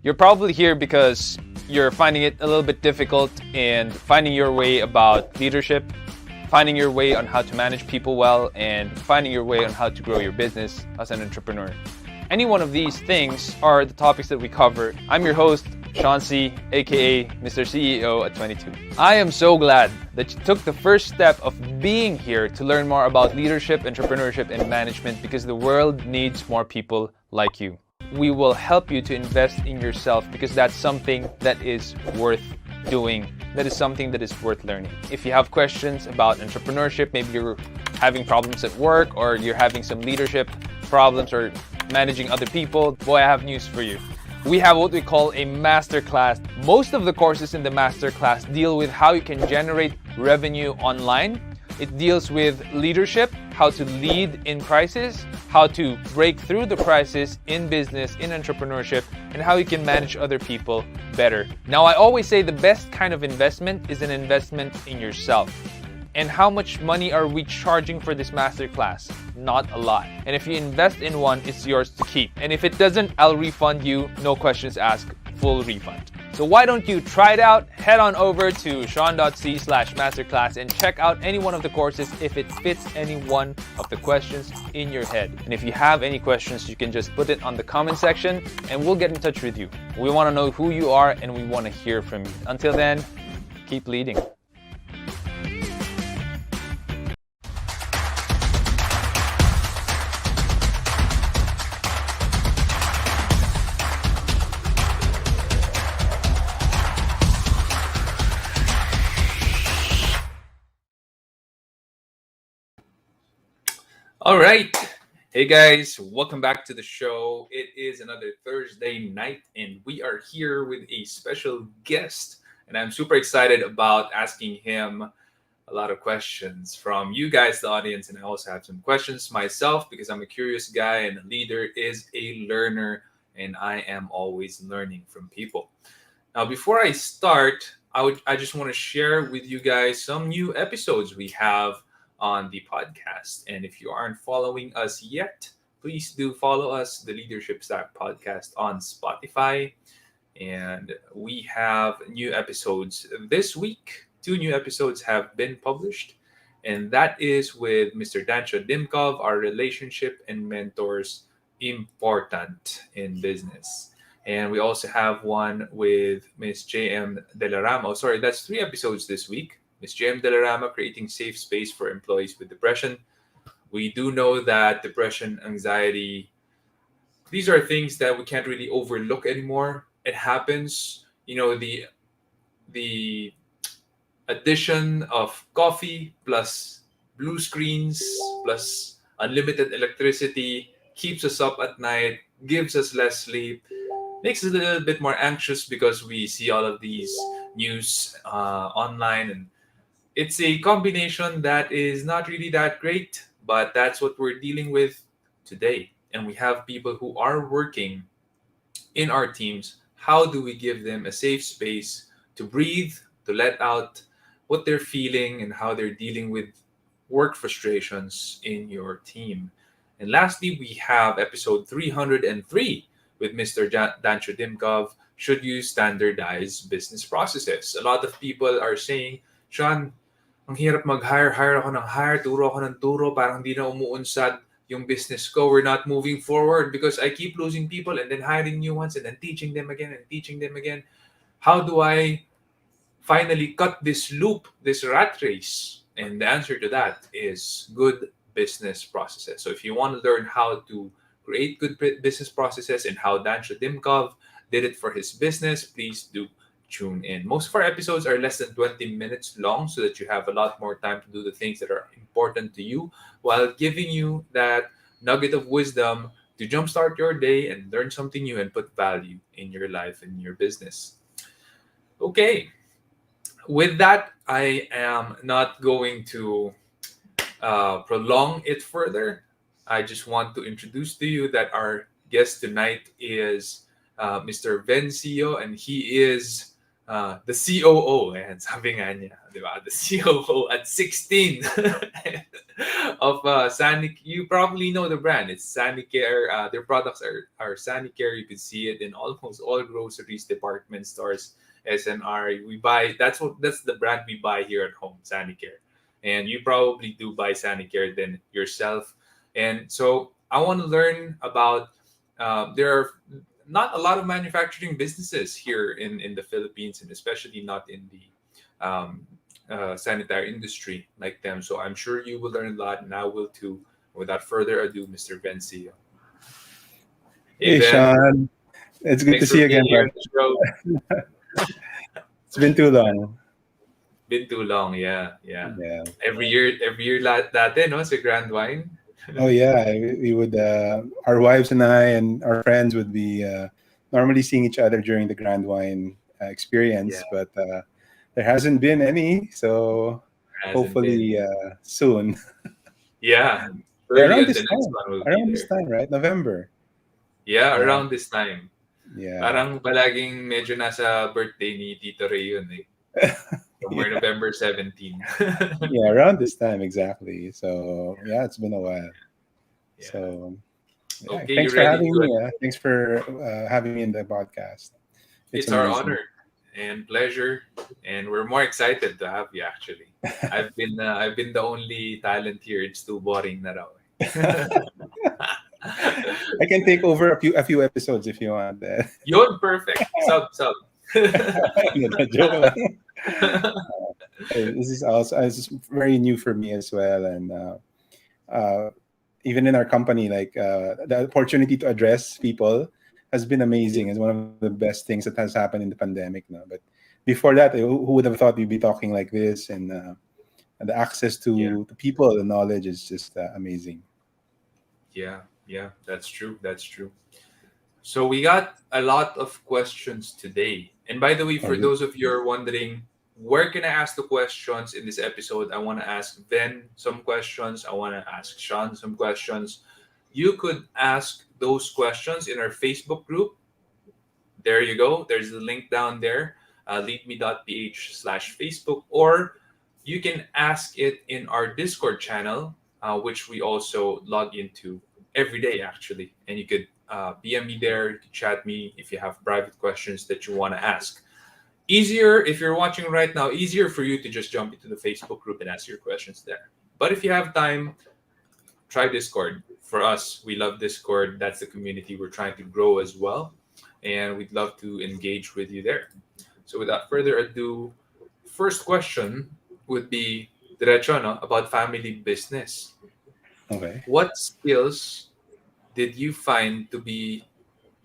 You're probably here because you're finding it a little bit difficult in finding your way about leadership, finding your way on how to manage people well, and finding your way on how to grow your business as an entrepreneur. Any one of these things are the topics that we cover. I'm your host, Sean C, aka Mr. CEO at 22. I am so glad that you took the first step of being here to learn more about leadership, entrepreneurship, and management because the world needs more people like you. We will help you to invest in yourself because that's something that is worth doing. That is something that is worth learning. If you have questions about entrepreneurship, maybe you're having problems at work or you're having some leadership problems or managing other people, boy, I have news for you. We have what we call a masterclass. Most of the courses in the masterclass deal with how you can generate revenue online. It deals with leadership, how to lead in crisis, how to break through the crisis in business, in entrepreneurship, and how you can manage other people better. Now, I always say the best kind of investment is an investment in yourself. And how much money are we charging for this masterclass? Not a lot. And if you invest in one, it's yours to keep. And if it doesn't, I'll refund you. No questions asked. Full refund. So why don't you try it out? Head on over to sean.c/masterclass and check out any one of the courses if it fits any one of the questions in your head. And if you have any questions, you can just put it on the comment section and we'll get in touch with you. We want to know who you are and we want to hear from you. Until then, keep leading. All right. Hey guys, welcome back to the show. It is another Thursday night and we are here with a special guest. And I'm super excited about asking him a lot of questions from you guys, the audience. And I also have some questions myself because I'm a curious guy and a leader is a learner and I am always learning from people. Now, before I start, I just want to share with you guys some new episodes we have on the podcast. And if you aren't following us yet, please do follow us, the Leadership Stack Podcast on Spotify. And we have new episodes this week. 2 new episodes have been published. And that is with Mr. Dancho Dimkov, our relationship and mentors important in business. And we also have one with Miss JM Delaramo. Oh, sorry, that's 3 episodes this week. Ms. JM Delarama, creating safe space for employees with depression. We do know that depression, anxiety, these are things that we can't really overlook anymore. It happens. You know, the addition of coffee plus blue screens plus unlimited electricity keeps us up at night, gives us less sleep, makes us a little bit more anxious because we see all of these news online, and it's a combination that is not really that great, but that's what we're dealing with today. And we have people who are working in our teams. How do we give them a safe space to breathe, to let out what they're feeling and how they're dealing with work frustrations in your team? And lastly, we have episode 303 with Mr. Dancho Dimkov, should you standardize business processes? A lot of people are saying, Sean, ang hirap mag-hire ako ng hire, turo ako ng turo, parang hindi na umuunsad yung business ko. We're not moving forward because I keep losing people and then hiring new ones and then teaching them again and teaching them again. How do I finally cut this loop, this rat race? And the answer to that is good business processes. So if you want to learn how to create good business processes and how Dancho Dimkov did it for his business, please do tune in. Most of our episodes are less than 20 minutes long so that you have a lot more time to do the things that are important to you while giving you that nugget of wisdom to jumpstart your day and learn something new and put value in your life and your business. Okay, with that, I am not going to prolong it further. I just want to introduce to you that our guest tonight is Mr. Ven Sio, and he is the COO. Ayan, sabi nga niya, di ba? The COO at 16 of Sanic. You probably know the brand. It's Sanicare. Their products are Sanicare. You can see it in almost all groceries, department stores, SNR. We buy that's the brand we buy here at home, Sanicare. And you probably do buy Sanicare then yourself. And so I want to learn about. There are not a lot of manufacturing businesses here in the Philippines, and especially not in the sanitary industry like them. So I'm sure you will learn a lot, and I will too. Without further ado, Mr. Ven Sio. Hey Hey, Ben, Sean. It's good thanks to for see you being again, here bud. on the show. It's been too long. Been too long, yeah, yeah. Yeah. Every year dati, no, sa Grand Wine. Oh, yeah. We would, our wives and I and our friends would be normally seeing each other during the Grand Wine Yeah, experience, but there hasn't been any. So hasn't been. hopefully soon. Yeah, Yeah, surely around on this the next time. one will be Around this there. time, right? November. Yeah, Yeah. around this time. Yeah. Parang palaging medyo nasa birthday ni Tito Ray yun eh. Somewhere Yeah. November 17. Yeah, around this time, exactly. So, yeah, it's been a while. Yeah. So, yeah, Okay, thanks you for ready having to? me. Thanks for having me in the podcast. It's It's our amazing. honor and pleasure, and we're more excited to have you. Actually, I've been the only talent here. It's too boring na raw. Eh. I can take over a few episodes if you want. Yun, perfect. Sub. Joke lang. This is also this is very new for me as well, and uh, even in our company, like the opportunity to address people has been amazing. It's one of the best things that has happened in the pandemic now. But before that, who would have thought we'd be talking like this, and the access Yeah, to people, the knowledge is just amazing. yeah, yeah. That's true. That's true. So we got a lot of questions today. And by the way, Oh, for those of you who are wondering, where can I ask the questions in this episode? I want to ask Ben some questions. I want to ask Sean some questions. You could ask those questions in our Facebook group. There you go. There's the link down there, leadme.ph/Facebook, or you can ask it in our Discord channel, which we also log into every day, actually. And you could PM me there, you could chat me if you have private questions that you want to ask. Easier, if you're watching right now, easier for you to just jump into the Facebook group and ask your questions there. But if you have time, try Discord. For us, we love Discord. That's the community we're trying to grow as well. And we'd love to engage with you there. So without further ado, first question would be diretso, no, about family business. okay. What skills did you find to be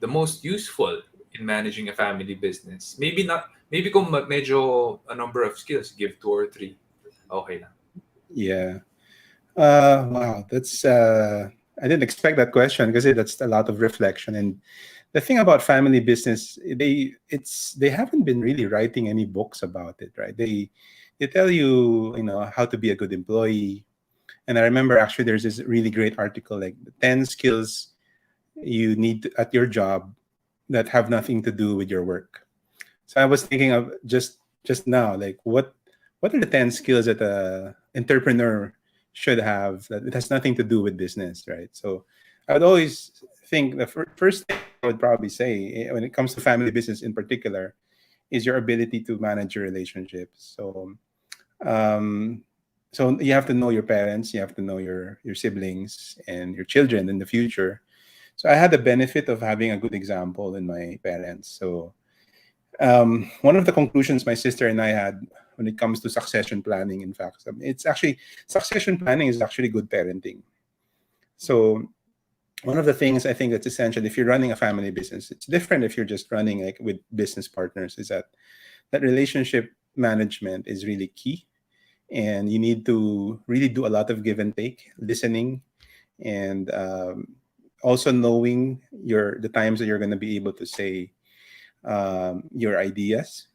the most useful in managing a family business? Maybe not, maybe kung medyo a number of skills, give two or three. Okay lang. Yeah. Wow. That's I didn't expect that question because that's a lot of reflection. And the thing about family business, they haven't been really writing any books about it, right? They tell you, how to be a good employee. And I remember actually there's this really great article like the 10 skills you need at your job that have nothing to do with your work. So I was thinking of just now, like what are the 10 skills that a entrepreneur should have that it has nothing to do with business, right? So I would always think the first thing I would probably say when it comes to family business in particular is your ability to manage your relationships. Um, so you have to know your parents, you have to know your siblings and your children in the future. So I had the benefit of having a good example in my parents. So one of the conclusions my sister and I had when it comes to succession planning, in fact, it's actually succession planning is actually good parenting. So one of the things I think that's essential if you're running a family business, it's different if you're just running like with business partners, is that relationship management is really key, and you need to really do a lot of give and take, listening, and also knowing the times that you're going to be able to say your ideas.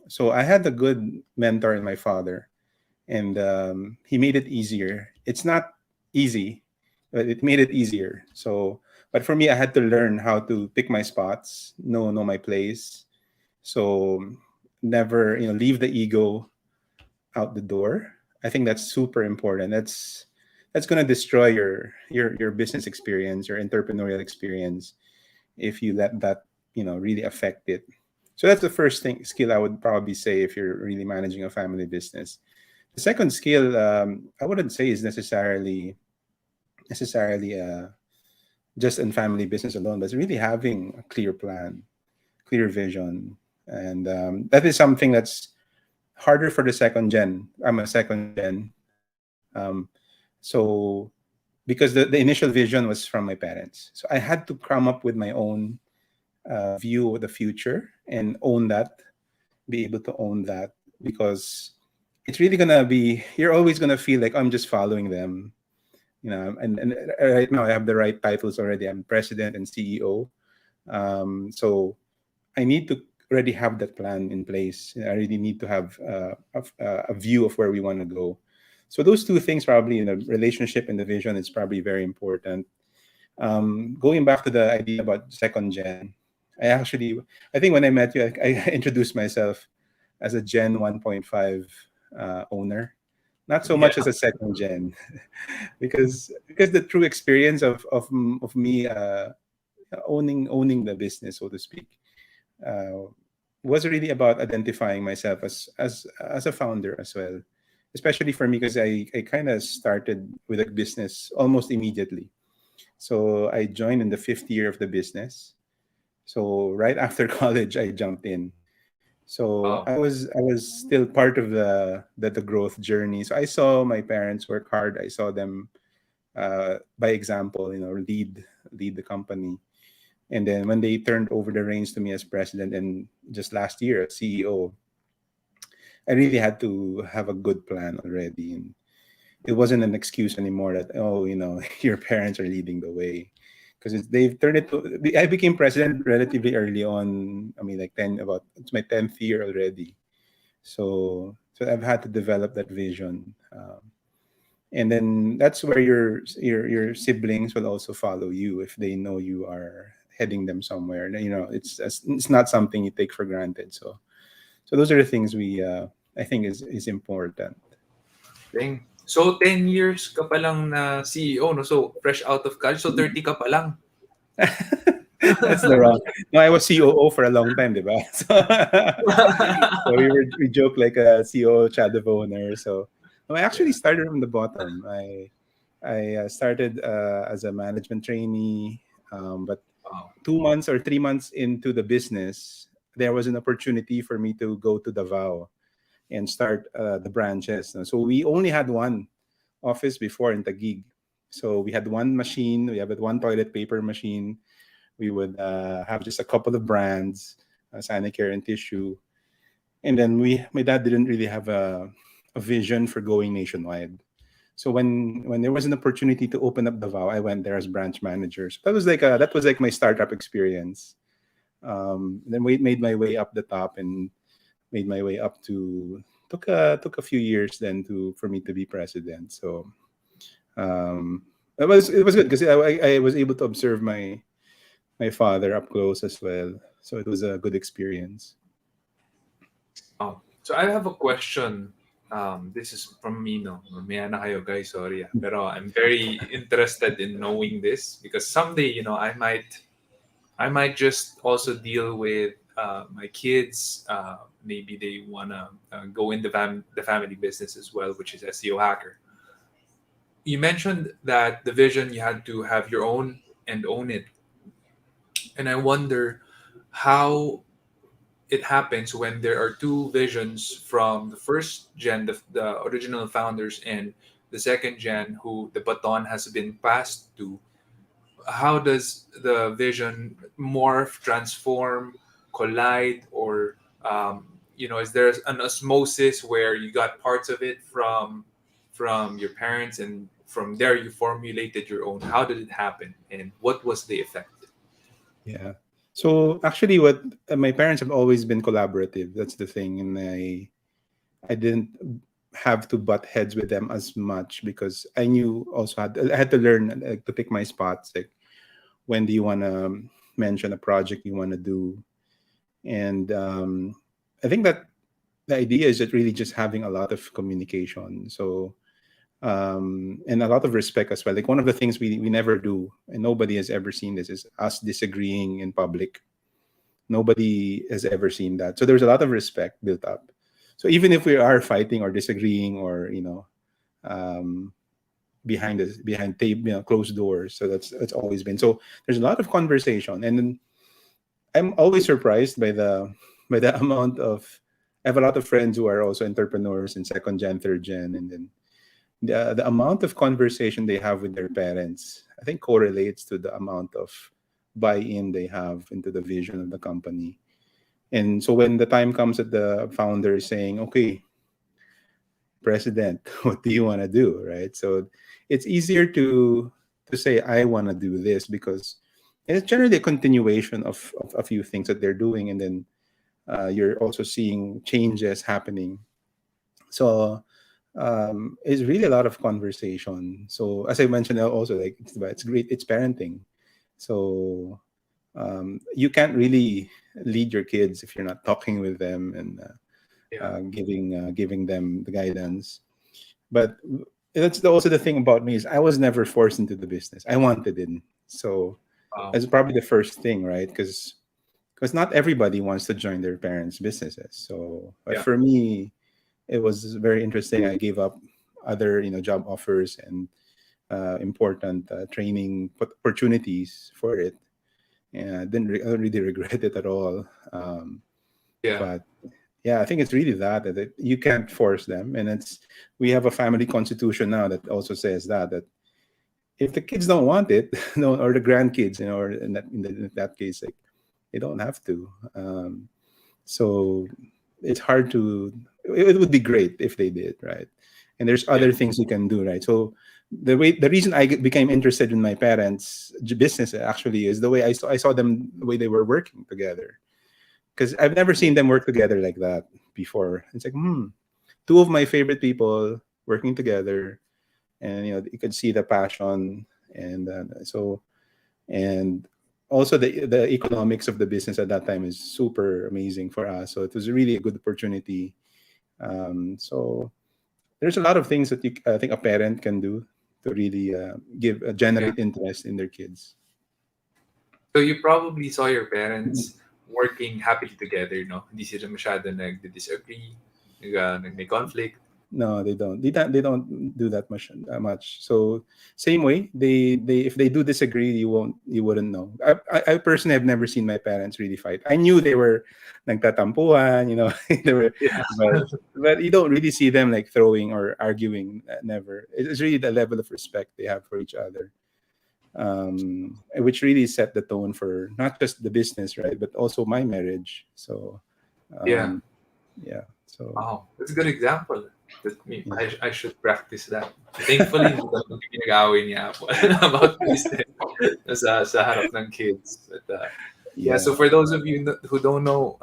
So I had a good mentor in my father, and he made it easier. It's not easy, but it made it easier. So, but for me, I had to learn how to pick my spots, know my place. So never, leave the ego out the door. I think that's super important. that's going to destroy your business experience, your entrepreneurial experience, if you let that, really affect it. So that's the first thing skill I would probably say if you're really managing a family business. The second skill, I wouldn't say is necessarily just in family business alone, but it's really having a clear plan, clear vision, and that is something that's harder for the second gen. I'm a second gen, so because the initial vision was from my parents, so I had to come up with my own view of the future and own that, be able to own that, because it's really gonna be, you're always gonna feel like I'm just following them, and right now I have the right titles already. I'm president and CEO. So I need to already have that plan in place. I really need to have a view of where we want to go. So those two things, probably in the relationship and the vision, is probably very important. Going back to the idea about second gen, I think when I met you, I introduced myself as a Gen 1.5 owner, not so Yeah. much as a second gen, because the true experience of me owning the business, so to speak, uh, was really about identifying myself as a founder as well, especially for me because I kind of started with a business almost immediately. So I joined in the fifth year of the business. So right after college, I jumped in. So Wow. I was still part of the growth journey. So I saw my parents work hard. I saw them by example, lead the company. And then when they turned over the reins to me as president, and just last year as CEO, I really had to have a good plan already. And it wasn't an excuse anymore that, oh, your parents are leading the way. Because they've turned it to, I became president relatively early on. I mean, like it's my 10th year already. So I've had to develop that vision. And then that's where your siblings will also follow you if they know you are heading them somewhere. It's not something you take for granted. So those are the things we I think is important. Dang. So 10 years ka pa lang na CEO, no? So fresh out of college, so 30 ka pa lang. That's the wrong. No, I was COO for a long time, diba? So we joke like a COO shadow owner. So no, I actually Yeah. started from the bottom. I started as a management trainee, but Wow. 2 months or 3 months into the business, there was an opportunity for me to go to Davao and start the branches. So we only had one office before in Taguig. So we had one machine. We have one toilet paper machine. We would have just a couple of brands, Sanitary and tissue. And then my dad didn't really have a vision for going nationwide. So when there was an opportunity to open up Davao, I went there as branch manager. So that was like my startup experience. Then we made my way up the top and made my way up to took a few years then to for me to be president. So it was good because I was able to observe my father up close as well. So it was a good experience. Oh, so I have a question. This is from me, no. Mamaya na kayo, guys. Sorry. Pero I'm very interested in knowing this because someday, I might just also deal with my kids. Maybe they wanna go in the family business as well, which is SEO hacker. You mentioned that the vision you had to have your own and own it, and I wonder how it happens when there are two visions from the first gen, the original founders, and the second gen who the baton has been passed to. How does the vision morph, transform, collide, or is there an osmosis where you got parts of it from your parents, and from there you formulated your own? How did it happen, and what was the effect? Yeah. So actually, what my parents have always been collaborative. That's the thing, and I didn't have to butt heads with them as much because I knew also I had to learn to pick my spots. Like when do you want to mention a project you want to do, and I think that the idea is that really just having a lot of communication. So and a lot of respect as well. Like one of the things we never do, and nobody has ever seen this, is us disagreeing in public. Nobody has ever seen that. So there's a lot of respect built up. So even if we are fighting or disagreeing, or um, behind closed doors, so that's always been. So there's a lot of conversation, and then I'm always surprised by the amount of. I have a lot of friends who are also entrepreneurs in second gen, third gen, and then the amount of conversation they have with their parents, I think, correlates to the amount of buy-in they have into the vision of the company. And so when the time comes that the founder is saying, "Okay, president, what do you want to do?" Right? So it's easier to say, "I want to do this," because it's generally a continuation of a few things that they're doing, and then you're also seeing changes happening. So it's really a lot of conversation. So as I mentioned, also, like, it's great, it's parenting. So you can't really lead your kids if you're not talking with them and Yeah. giving them the guidance. But that's also the thing about me, is I was never forced into the business. I wanted in. So Wow. that's probably the first thing, right? Because not everybody wants to join their parents' businesses. So, but Yeah. for me, it was very interesting. I gave up other job offers and important training opportunities for it, and I don't really regret it at all. Yeah. But yeah, I think it's really that you can't force them, and it's we have a family constitution now that also says that if the kids don't want it, no, or the grandkids, or in that case, like, they don't have to. So it's hard to. It would be great if they did, right? And there's Yeah. other things you can do, right? So the reason became interested in my parents' business actually is the way I saw them, the way they were working together, because I've never seen them work together like that before. It's like, two of my favorite people working together, and you could see the passion, and and also the economics of the business at that time is super amazing for us. So it was really a good opportunity. So there's a lot of things that I think a parent can do to really give Yeah. generate interest in their kids. So you probably saw your parents working happily together, no? Hindi sila masyado nag-disagree, may conflict. No, they don't. They don't do that much. So same way, they if they do disagree, you wouldn't know. I personally have never seen my parents really fight. I knew they were nagtatampuhan, they were, Yeah. but you don't really see them like throwing or arguing. Never. It's really the level of respect they have for each other, which really set the tone for not just the business, right, but also my marriage. So, Yeah. um, yeah. So Wow. That's a good example. That me, yeah. I should practice that. Thankfully, hindi ko pinag-away niya ako about business sa harap ng kids. But yeah, Yeah. so for those of you who don't know,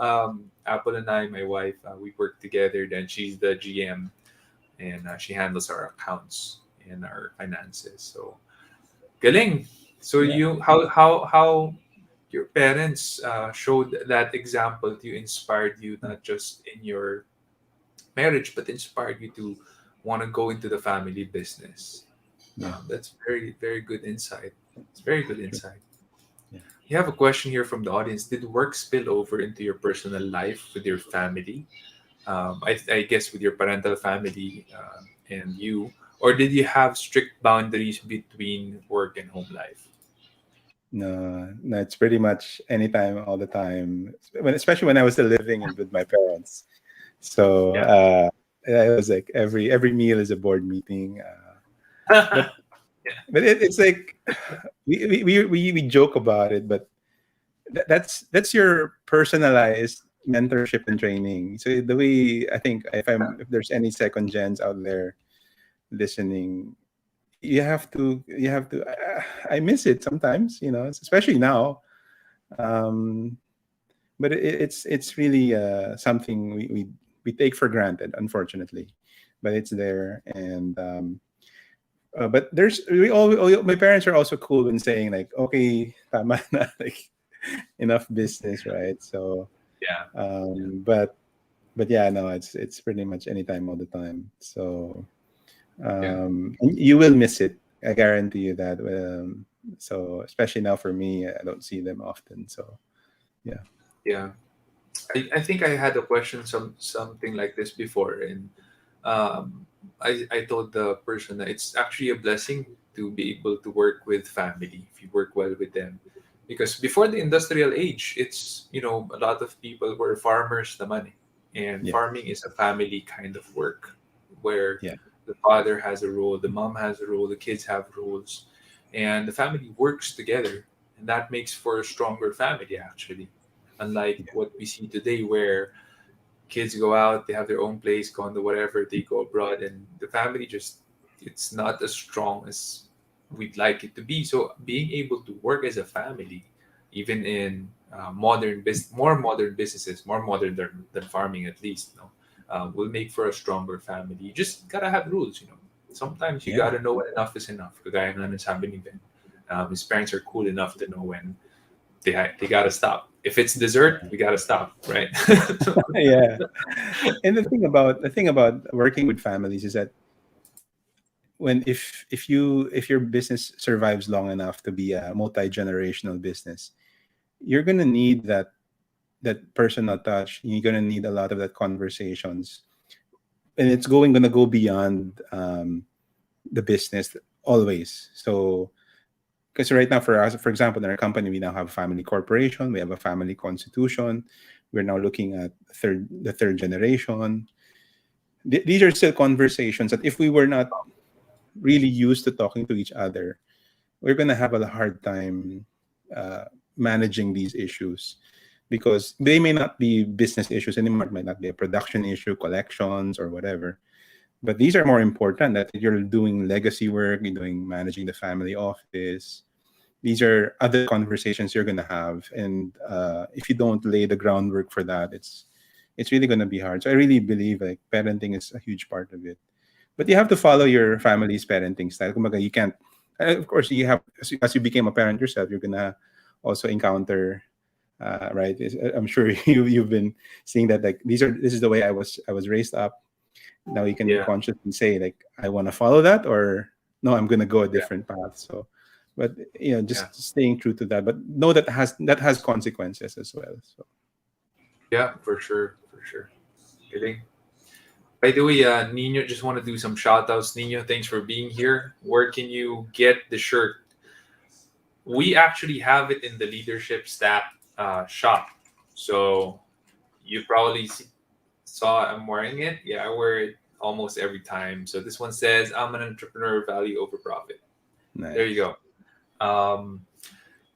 Apple and I, my wife, we work together. Then she's the GM, and she handles our accounts and our finances. So galing. So Yeah. you how your parents showed that example to you, inspired you not just in your marriage, but inspired you to want to go into the family business. Yeah. That's very very good insight. It's very good Sure. insight. Yeah. You have a question here from the audience. Did work spill over into your personal life with your family? I guess with your parental family and you, or did you have strict boundaries between work and home life? No, no, it's pretty much anytime, all the time. Especially when I was still living with my parents. So Yeah. it was like every meal is a board meeting. But Yeah. it's like we joke about it, but that's your personalized mentorship and training. So the way I think, if there's any second gens out there listening, you have to. I miss it sometimes, especially now. Um, but it's really something we take for granted, unfortunately, but it's there. And but there's we all my parents are also cool in saying, like, okay, tama na, like, enough business, right? So Yeah. but yeah, no, it's pretty much anytime, all the time. So Yeah. And you will miss it. I guarantee you that. So especially now for me, I don't see them often. So yeah, Yeah. I think I had a question something like this before, and um, I told the person that it's actually a blessing to be able to work with family if you work well with them, because before the industrial age, it's a lot of people were farmers, the money, and yeah, farming is a family kind of work where yeah, the father has a role, the mom has a role, the kids have roles, and the family works together, and that makes for a stronger family actually, unlike yeah, what we see today where kids go out, they have their own place, go on to whatever, they go abroad, and the family just it's not as strong as we'd like it to be. So being able to work as a family, even in more modern businesses, more modern than farming at least, will make for a stronger family. You just gotta have rules, Sometimes you yeah, gotta know when enough is enough. Kagaya nga ng sabi ni Ben, his parents are cool enough to know when they gotta stop. If it's dessert, we gotta stop, right? yeah. And the thing about working with families is that if your business survives long enough to be a multi-generational business, you're gonna need that personal touch. You're gonna need a lot of that conversations, and it's gonna go beyond the business always. So because right now for us, for example, in our company, we now have family corporation, we have a family constitution. We're now looking at the third generation. These are still conversations that if we were not really used to talking to each other, we're gonna have a hard time uh, managing these issues because they may not be business issues anymore. It might not be a production issue, collections, or whatever. But these are more important. That you're doing legacy work, you're doing managing the family office. These are other conversations you're gonna have, and if you don't lay the groundwork for that, it's really gonna be hard. So I really believe like parenting is a huge part of it, but you have to follow your family's parenting style. Kumbaga, you can't. Of course, you have as you became a parent yourself, you're gonna also encounter. Right, I'm sure you've been seeing that like this is the way I was raised up. Now you can Yeah, consciously say like I want to follow that, or no, I'm gonna go a yeah, different path. So, but yeah, just staying true to that, but know that has consequences as well. So yeah, for sure, for sure. Kidding. By the way, Nino, just want to do some shout outs. Nino, thanks for being here. Where can you get the shirt? We actually have it in the leadership staff shop. So you probably saw I'm wearing it. Yeah, I wear it almost every time. So this one says, I'm an entrepreneur, value over profit. There you nice. go.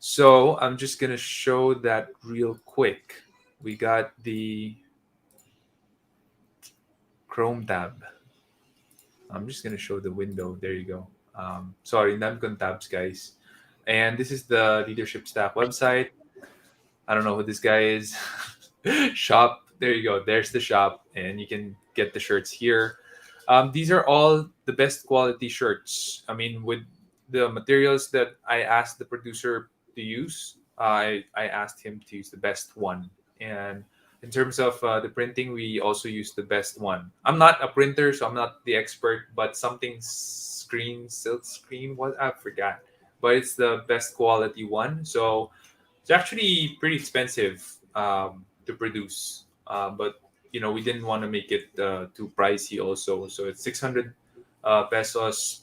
So I'm just going to show that real quick. We got the Chrome tab. I'm just gonna show the window. There you go. Sorry, non tabs, guys. And this is the leadership staff website. I don't know who this guy is. Shop. There you go. There's the shop, and you can get the shirts here. These are all the best quality shirts. I mean, with the materials that I asked the producer to use, I asked him to use the best one. And in terms of the printing, we also use the best one. I'm not a printer, so I'm not the expert, but something silk screen, what I forgot, but it's the best quality one. So it's actually pretty expensive to produce, but we didn't want to make it too pricey also. So it's 600 pesos,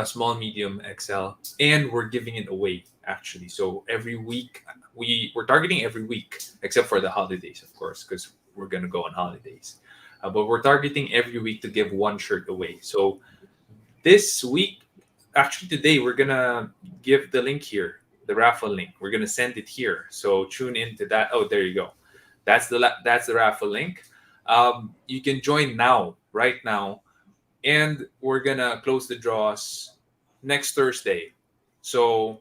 small, medium, XL, and we're giving it away actually. So every week we're targeting every week, except for the holidays, of course, because we're gonna go on holidays. But we're targeting every week to give one shirt away. So this week, actually today, we're gonna give the link here, the raffle link. We're gonna send it here. So tune into that. Oh, there you go. That's the raffle link. You can join now, right now, and we're gonna close the draws next Thursday. So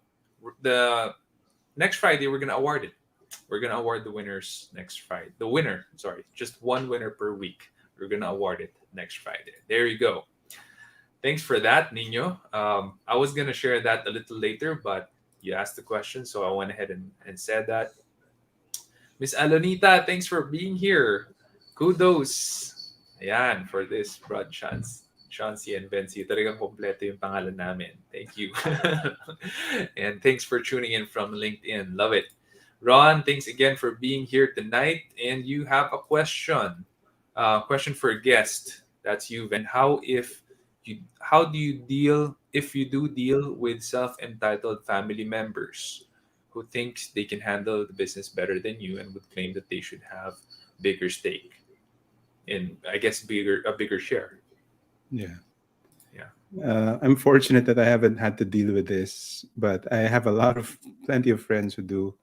the next Friday we're gonna award it. We're gonna award the winners next Friday. The winner, sorry, just one winner per week. We're gonna award it next Friday. There you go. Thanks for that, Nino. I was gonna share that a little later, but you asked the question, so I went ahead and said that. Miss Alonita, thanks for being here. Kudos. Ayan, for this broad chance Sio and Ven Sio. Talagang kompleto yung pangalan namin. Thank you. And thanks for tuning in from LinkedIn. Love it. Ron, thanks again for being here tonight. And you have a question. Question for a guest. That's you, Ven. How do you deal if you do deal with self-entitled family members who thinks they can handle the business better than you and would claim that they should have bigger stake in, I guess, bigger share. Yeah. Yeah. I'm fortunate that I haven't had to deal with this, but I have plenty of friends who do.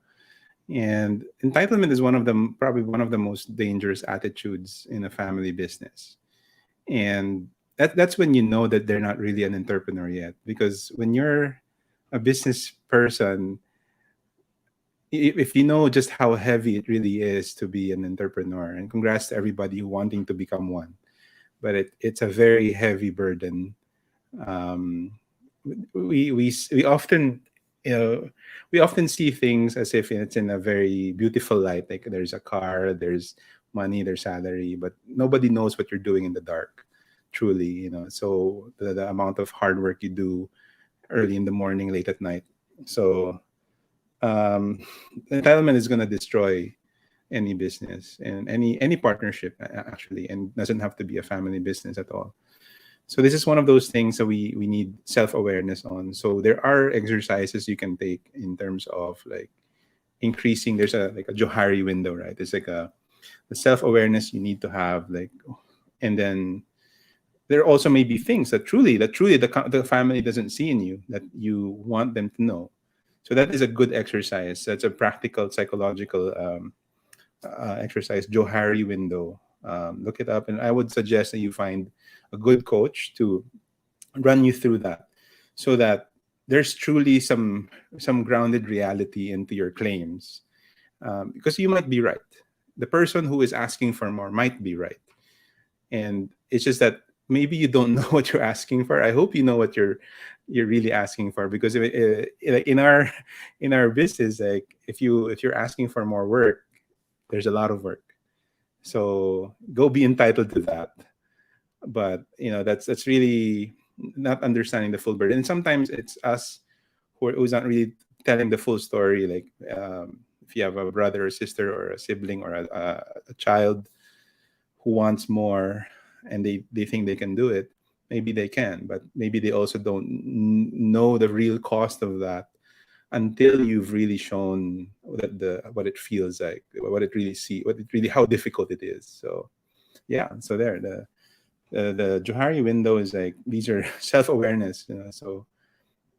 And entitlement is one of them, probably one of the most dangerous attitudes in a family business. And that's when you know that they're not really an entrepreneur yet. Because when you're a business person, if you know just how heavy it really is to be an entrepreneur, and congrats to everybody who wanting to become one, but it's a very heavy burden. um, we often, you know, we often see things as if it's in a very beautiful light, like there's a car, there's money, there's salary, but nobody knows what you're doing in the dark, truly, so the amount of hard work you do early in the morning, late at night. So um, entitlement is going to destroy any business and any partnership, actually, and doesn't have to be a family business at all. So this is one of those things that we need self-awareness on. So there are exercises you can take in terms of like increasing. There's a Johari window, right? It's like the self-awareness you need to have, like, and then there also may be things that truly the family doesn't see in you that you want them to know. So that is a good exercise. That's a practical psychological exercise, Johari window. Look it up, and I would suggest that you find a good coach to run you through that, so that there's truly some grounded reality into your claims. Because you might be right. The person who is asking for more might be right, and it's just that maybe you don't know what you're asking for. I hope you know what you're really asking for, because like in our business, like if you're asking for more work, there's a lot of work. So go be entitled to that. But that's really not understanding the full burden. And sometimes it's us who's not really telling the full story. Like if you have a brother or sister or a sibling or a child who wants more, and they think they can do it, maybe they can, but maybe they also don't know the real cost of that until you've really shown that what it feels like, what it really, how difficult it is. So yeah, so there, the Johari window is like, these are self-awareness, so,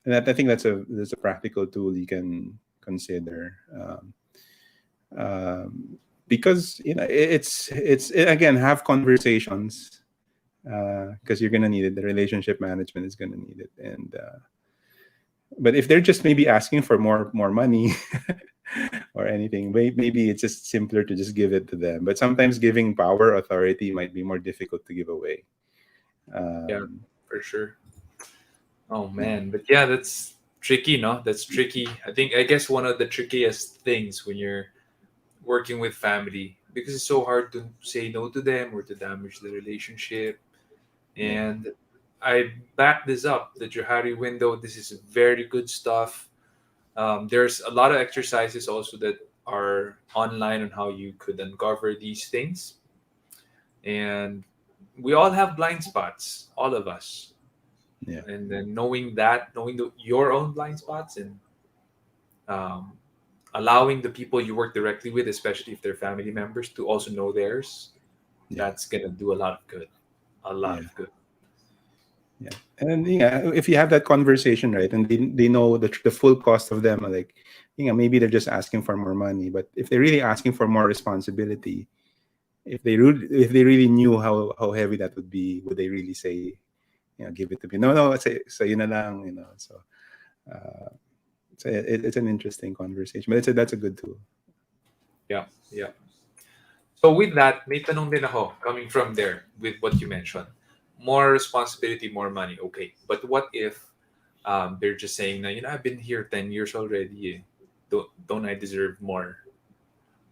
and I think that's a practical tool you can consider. Because again, have conversations, because you're gonna need it. The relationship management is gonna need it. And but if they're just maybe asking for more money or anything, maybe it's just simpler to just give it to them. But sometimes giving power, authority might be more difficult to give away. Yeah, um, for sure. Oh yeah, man, but yeah, that's tricky, no? That's tricky. I guess one of the trickiest things when you're working with family, because it's so hard to say no to them or to damage the relationship. yeah, And I back this up, the Johari window. This is very good stuff. There's a lot of exercises also that are online on how you could uncover these things. And we all have blind spots, all of us. yeah, And then knowing your own blind spots, and um, allowing the people you work directly with, especially if they're family members, to also know theirs, yeah, that's gonna do a lot of good. A lot yeah, of good. yeah. And yeah, if you have that conversation, right, and they know the full cost of them, like, maybe they're just asking for more money, but if they're really asking for more responsibility, if they really knew how heavy that would be, would they really say, give it to me? No, say yun na lang, so uh, it's an interesting conversation, but that's a good tool. Yeah, yeah. So with that, may tanong din ako coming from there with what you mentioned. More responsibility, more money. Okay. But what if they're just saying na, I've been here 10 years already eh. Don't I deserve more?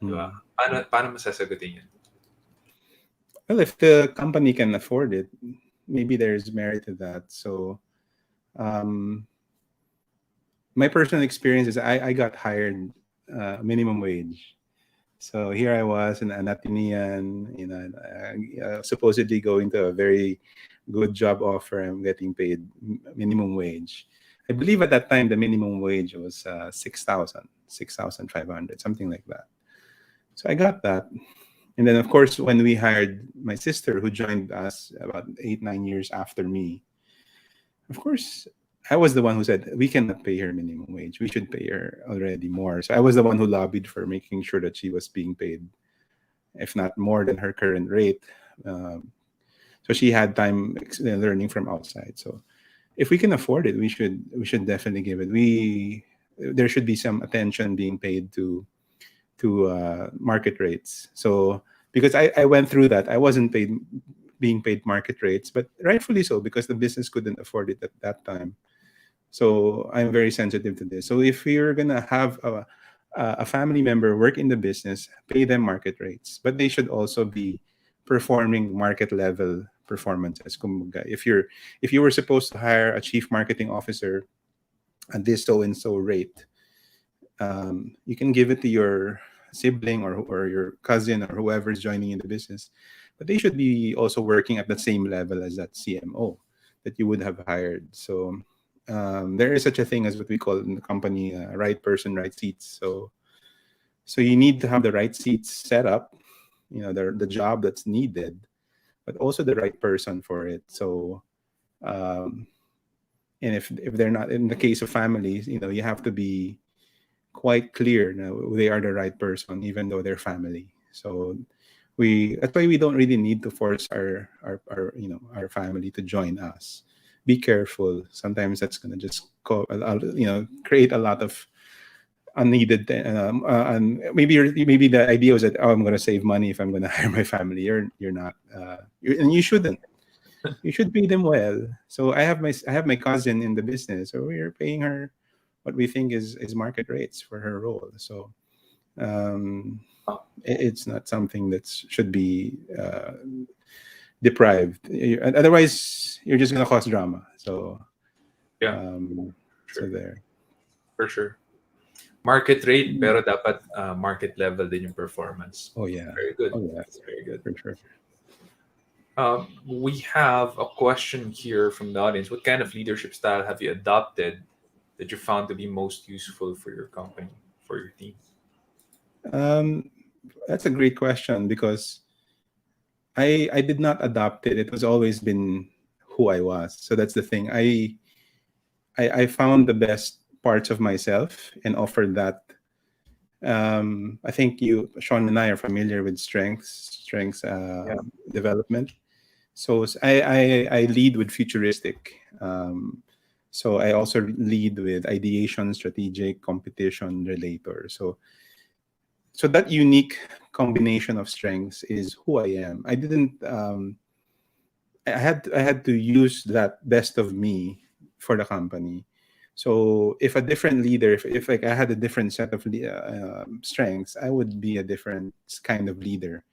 Diba? Mm. Paano masasagutin yun? Well, if the company can afford it, maybe there's merit to that. So um, my personal experience is I got hired minimum wage. So here I was, an Athenian, supposedly going to a very good job offer. I'm getting paid minimum wage. I believe at that time the minimum wage was 6,000, 6,500, something like that. So I got that. And then, of course, when we hired my sister, who joined us about 8, 9 years after me, of course, I was the one who said, we cannot pay her minimum wage. We should pay her already more. So I was the one who lobbied for making sure that she was being paid, if not more than her current rate. Um, so she had time learning from outside. So if we can afford it, we should definitely give it. There should be some attention being paid to market rates. So because I went through that, I wasn't being paid market rates, but rightfully so because the business couldn't afford it at that time. So I'm very sensitive to this. So if you're gonna have a family member work in the business, pay them market rates, but they should also be performing market level performances. Kumbaga, if you were supposed to hire a chief marketing officer at this so and so rate, you can give it to your sibling or your cousin or whoever's joining in the business, but they should be also working at the same level as that CMO that you would have hired. So there is such a thing as what we call in the company right person, right seats. So you need to have the right seats set up, the job that's needed, but also the right person for it. So um, and if they're not, in the case of families, you have to be quite clear now they are the right person even though they're family. So that's why we don't really need to force our family to join us. Be careful, sometimes that's going to just create a lot of unneeded and maybe the idea was that, oh, I'm going to save money if I'm going to hire my family. You're not, and you shouldn't. You should pay them well. So I have my cousin in the business, so we're paying her what we think is market rates for her role. So um, Oh, it's not something that should be deprived. Otherwise, you're just gonna cause drama. So yeah, um, so sure, there. for sure. Market rate, pero dapat market level din yung performance. Oh yeah. Very good. Oh yeah, That's very good. for sure. We have a question here from the audience. What kind of leadership style have you adopted that you found to be most useful for your company, for your team? Um, that's a great question because I did not adopt it. It was always been who I was. So that's the thing. I found the best parts of myself and offered that. I think Sean and I are familiar with strengths Yeah. development. So I lead with futuristic. So I also lead with ideation, strategic, competition, relator. So that unique combination of strengths is who I am. I didn't. I had to use that best of me for the company. So if a different leader, if like I had a different set of strengths, I would be a different kind of leader,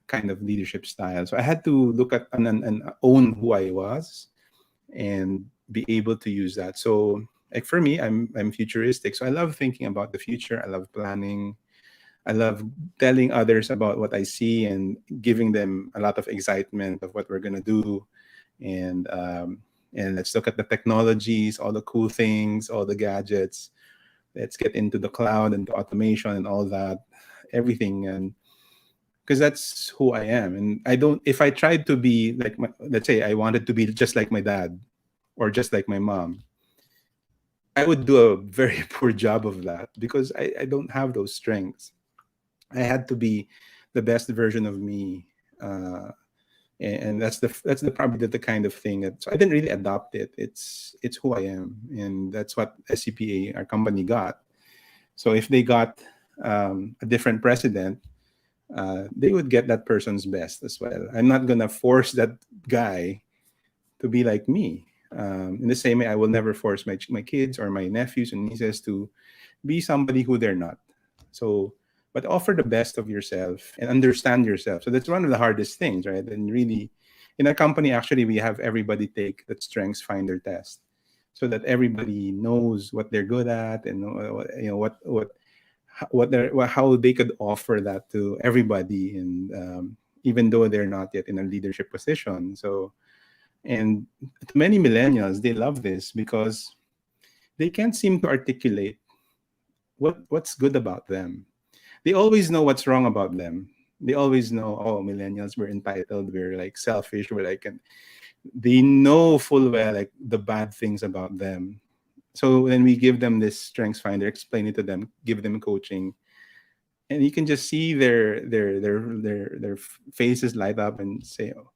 kind of leadership style. So I had to look at and own who I was and be able to use that. So like for me, I'm futuristic. So I love thinking about the future. I love planning. I love telling others about what I see and giving them a lot of excitement of what we're gonna do. And let's look at the technologies, all the cool things, all the gadgets. Let's get into the cloud and the automation and all that, everything. And because that's who I am. And I don't. If I tried to be like, let's say, I wanted to be just like my dad or just like my mom, I would do a very poor job of that because I don't have those strengths. I had to be the best version of me, and that's the probably the kind of thing that, so I didn't really adopt it. It's who I am, and that's what SCPA, our company, got. So if they got a different president, they would get that person's best as well. I'm not gonna force that guy to be like me. In the same way, I will never force my kids or my nephews and nieces to be somebody who they're not. So, but offer the best of yourself and understand yourself. So that's one of the hardest things, right? And really in our company, actually, we have everybody take that strengths finder test, so that everybody knows what they're good at, and how they could offer that to everybody, and even though they're not yet in a leadership position. So, and to many millennials, they love this because they can't seem to articulate what's good about them. They always know what's wrong about them. They always know, oh, millennials, we're entitled, we're like selfish, we're like, and they know full well like the bad things about them. So when we give them this strengths finder, explain it to them, give them coaching, and you can just see their faces light up and say, oh,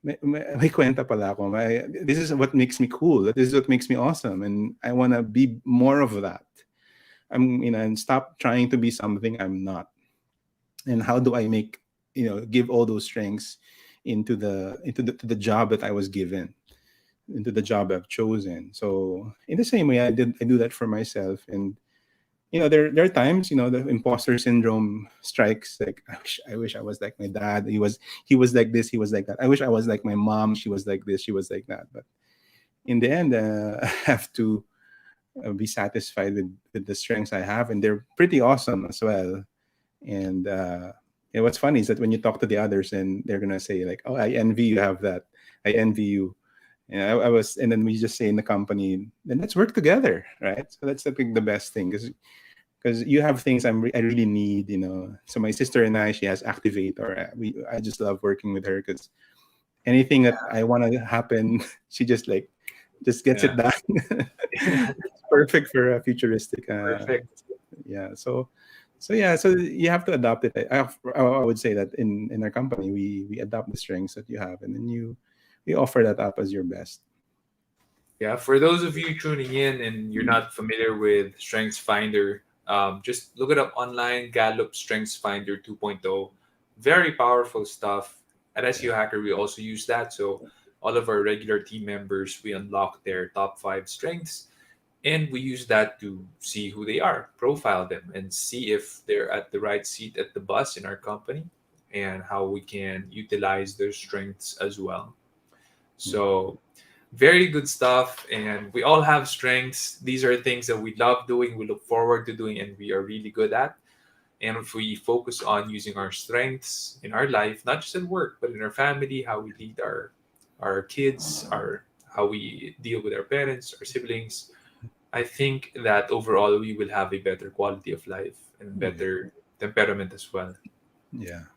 may kwenta pala ako. This is what makes me cool. This is what makes me awesome, and I want to be more of that. And stop trying to be something I'm not. And how do I make, give all those strengths into the job that I was given, into the job I've chosen. So in the same way, I do that for myself. And there are times, the imposter syndrome strikes. Like, I wish I was like my dad. He was like this, he was like that. I wish I was like my mom. She was like this, she was like that. But in the end, I have to be satisfied with the strengths I have, and they're pretty awesome as well. And what's funny is that when you talk to the others, and they're gonna say like, "Oh, I envy you have that. I envy you." And and then we just say in the company, "Then let's work together, right?" So that's I think the best thing, because you have things I really need, So my sister and I, she has Activator. I just love working with her because anything that I want to happen, she just gets it Yeah. done. It's perfect for a futuristic. Perfect. Yeah. So you have to adopt it. I would say that in our company, we adopt the strengths that you have, and then we offer that up as your best. Yeah, for those of you tuning in and you're not familiar with Strengths Finder, just look it up online. Gallup Strengths Finder 2.0. Very powerful stuff. At SEO Hacker, we also use that. So all of our regular team members, we unlock their top 5 strengths, and we use that to see who they are, profile them, and see if they're at the right seat at the bus in our company, and how we can utilize their strengths as well. So very good stuff, and we all have strengths. These are things that we love doing, we look forward to doing, and we are really good at. And if we focus on using our strengths in our life, not just at work but in our family, how we lead our kids, our how we deal with our parents, our siblings, I think that overall we will have a better quality of life and Yeah, better temperament as well. yeah,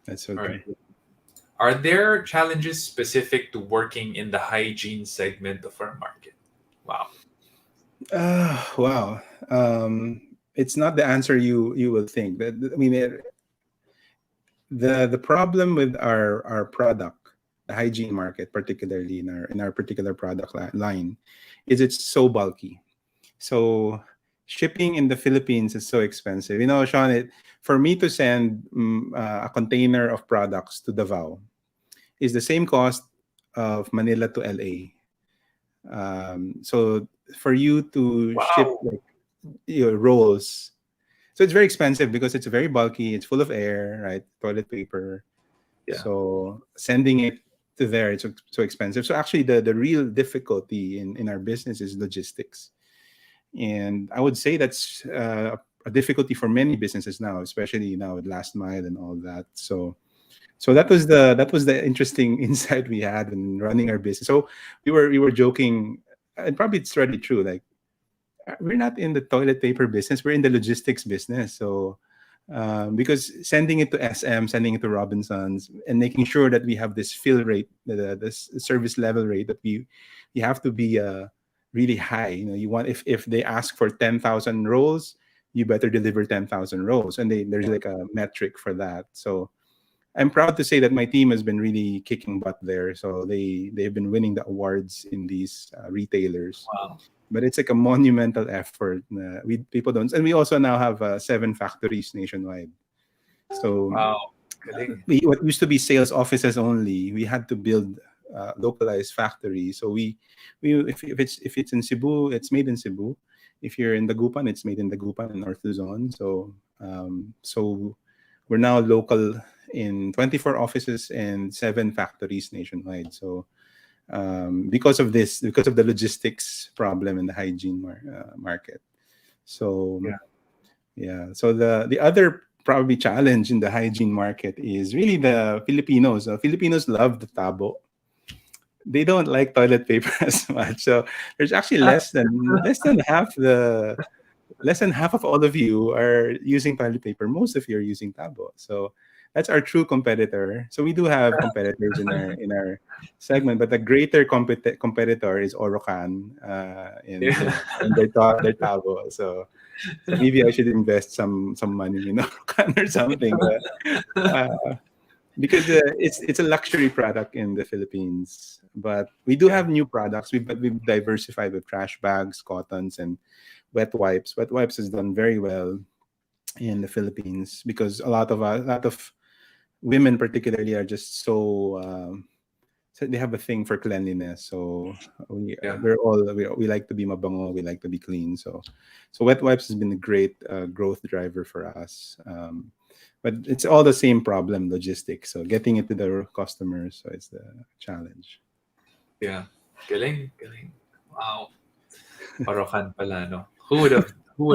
that's so All true. right, are there challenges specific to working in the hygiene segment of our market? Wow. Wow. It's not the answer you will think. I mean, the problem with our product, the hygiene market, particularly in our particular product line, is it's so bulky. So shipping in the Philippines is so expensive. Sean, for me to send a container of products to Davao is the same cost of Manila to LA. So for you to ship Wow. like your rolls, so it's very expensive because it's very bulky. It's full of air, right? Toilet paper. Yeah. So sending it to there, it's so expensive. So actually, the real difficulty in our business is logistics, and I would say that's a difficulty for many businesses now, especially now with last mile and all that. So that was the interesting insight we had in running our business. So we were joking, and probably it's really true. Like, we're not in the toilet paper business; we're in the logistics business. So because sending it to SM, sending it to Robinsons, and making sure that we have this fill rate, this service level rate that we have to be really high. You want, if they ask for 10,000 rolls, you better deliver 10,000 rolls, and there's like a metric for that. So I'm proud to say that my team has been really kicking butt there. So they've been winning the awards in these retailers. Wow. But it's like a monumental effort. We people don't, and we also now have 7 factories nationwide. So Wow. Galing. what used to be sales offices only, we had to build localized factories. So we if it's in Cebu, it's made in Cebu. If you're in Dagupan, it's made in Dagupan and North Luzon. So we're now local in 24 offices and 7 factories nationwide. So because of this, because of the logistics problem in the hygiene market. So Yeah. yeah, so the other probably challenge in the hygiene market is really the Filipinos. Filipinos love the tabo. They don't like toilet paper as much. So there's actually less than half of all of you are using toilet paper. Most of you are using tabo. So that's our true competitor. So we do have competitors in our segment, but the greater competitor is Orocan, and their tabo. So maybe I should invest some money in Orocan or something, but because it's a luxury product in the Philippines. But we do Yeah. have new products. We've diversified with trash bags, cottons, and wet wipes. Wet wipes has done very well in the Philippines because a lot of women particularly are just so they have a thing for cleanliness. So Yeah. we like to be mabango, we like to be clean. So wet wipes has been a great growth driver for us. But it's all the same problem, logistics. So getting it to the customers, so it's the challenge. Yeah. Galing. Galing. Wow. Parokan pala, no? Who would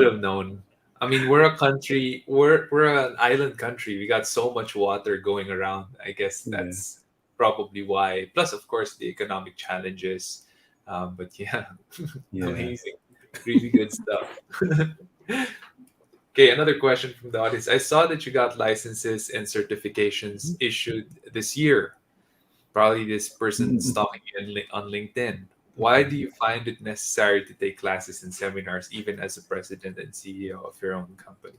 have known? I mean, we're an island country. We got so much water going around. I guess Yeah, that's probably why. Plus, of course, the economic challenges. But yeah, yeah. amazing. Really good stuff. Okay, another question from the audience. I saw that you got licenses and certifications issued this year. Probably this person Mm, stalking you on LinkedIn. Why do you find it necessary to take classes and seminars, even as a president and CEO of your own company?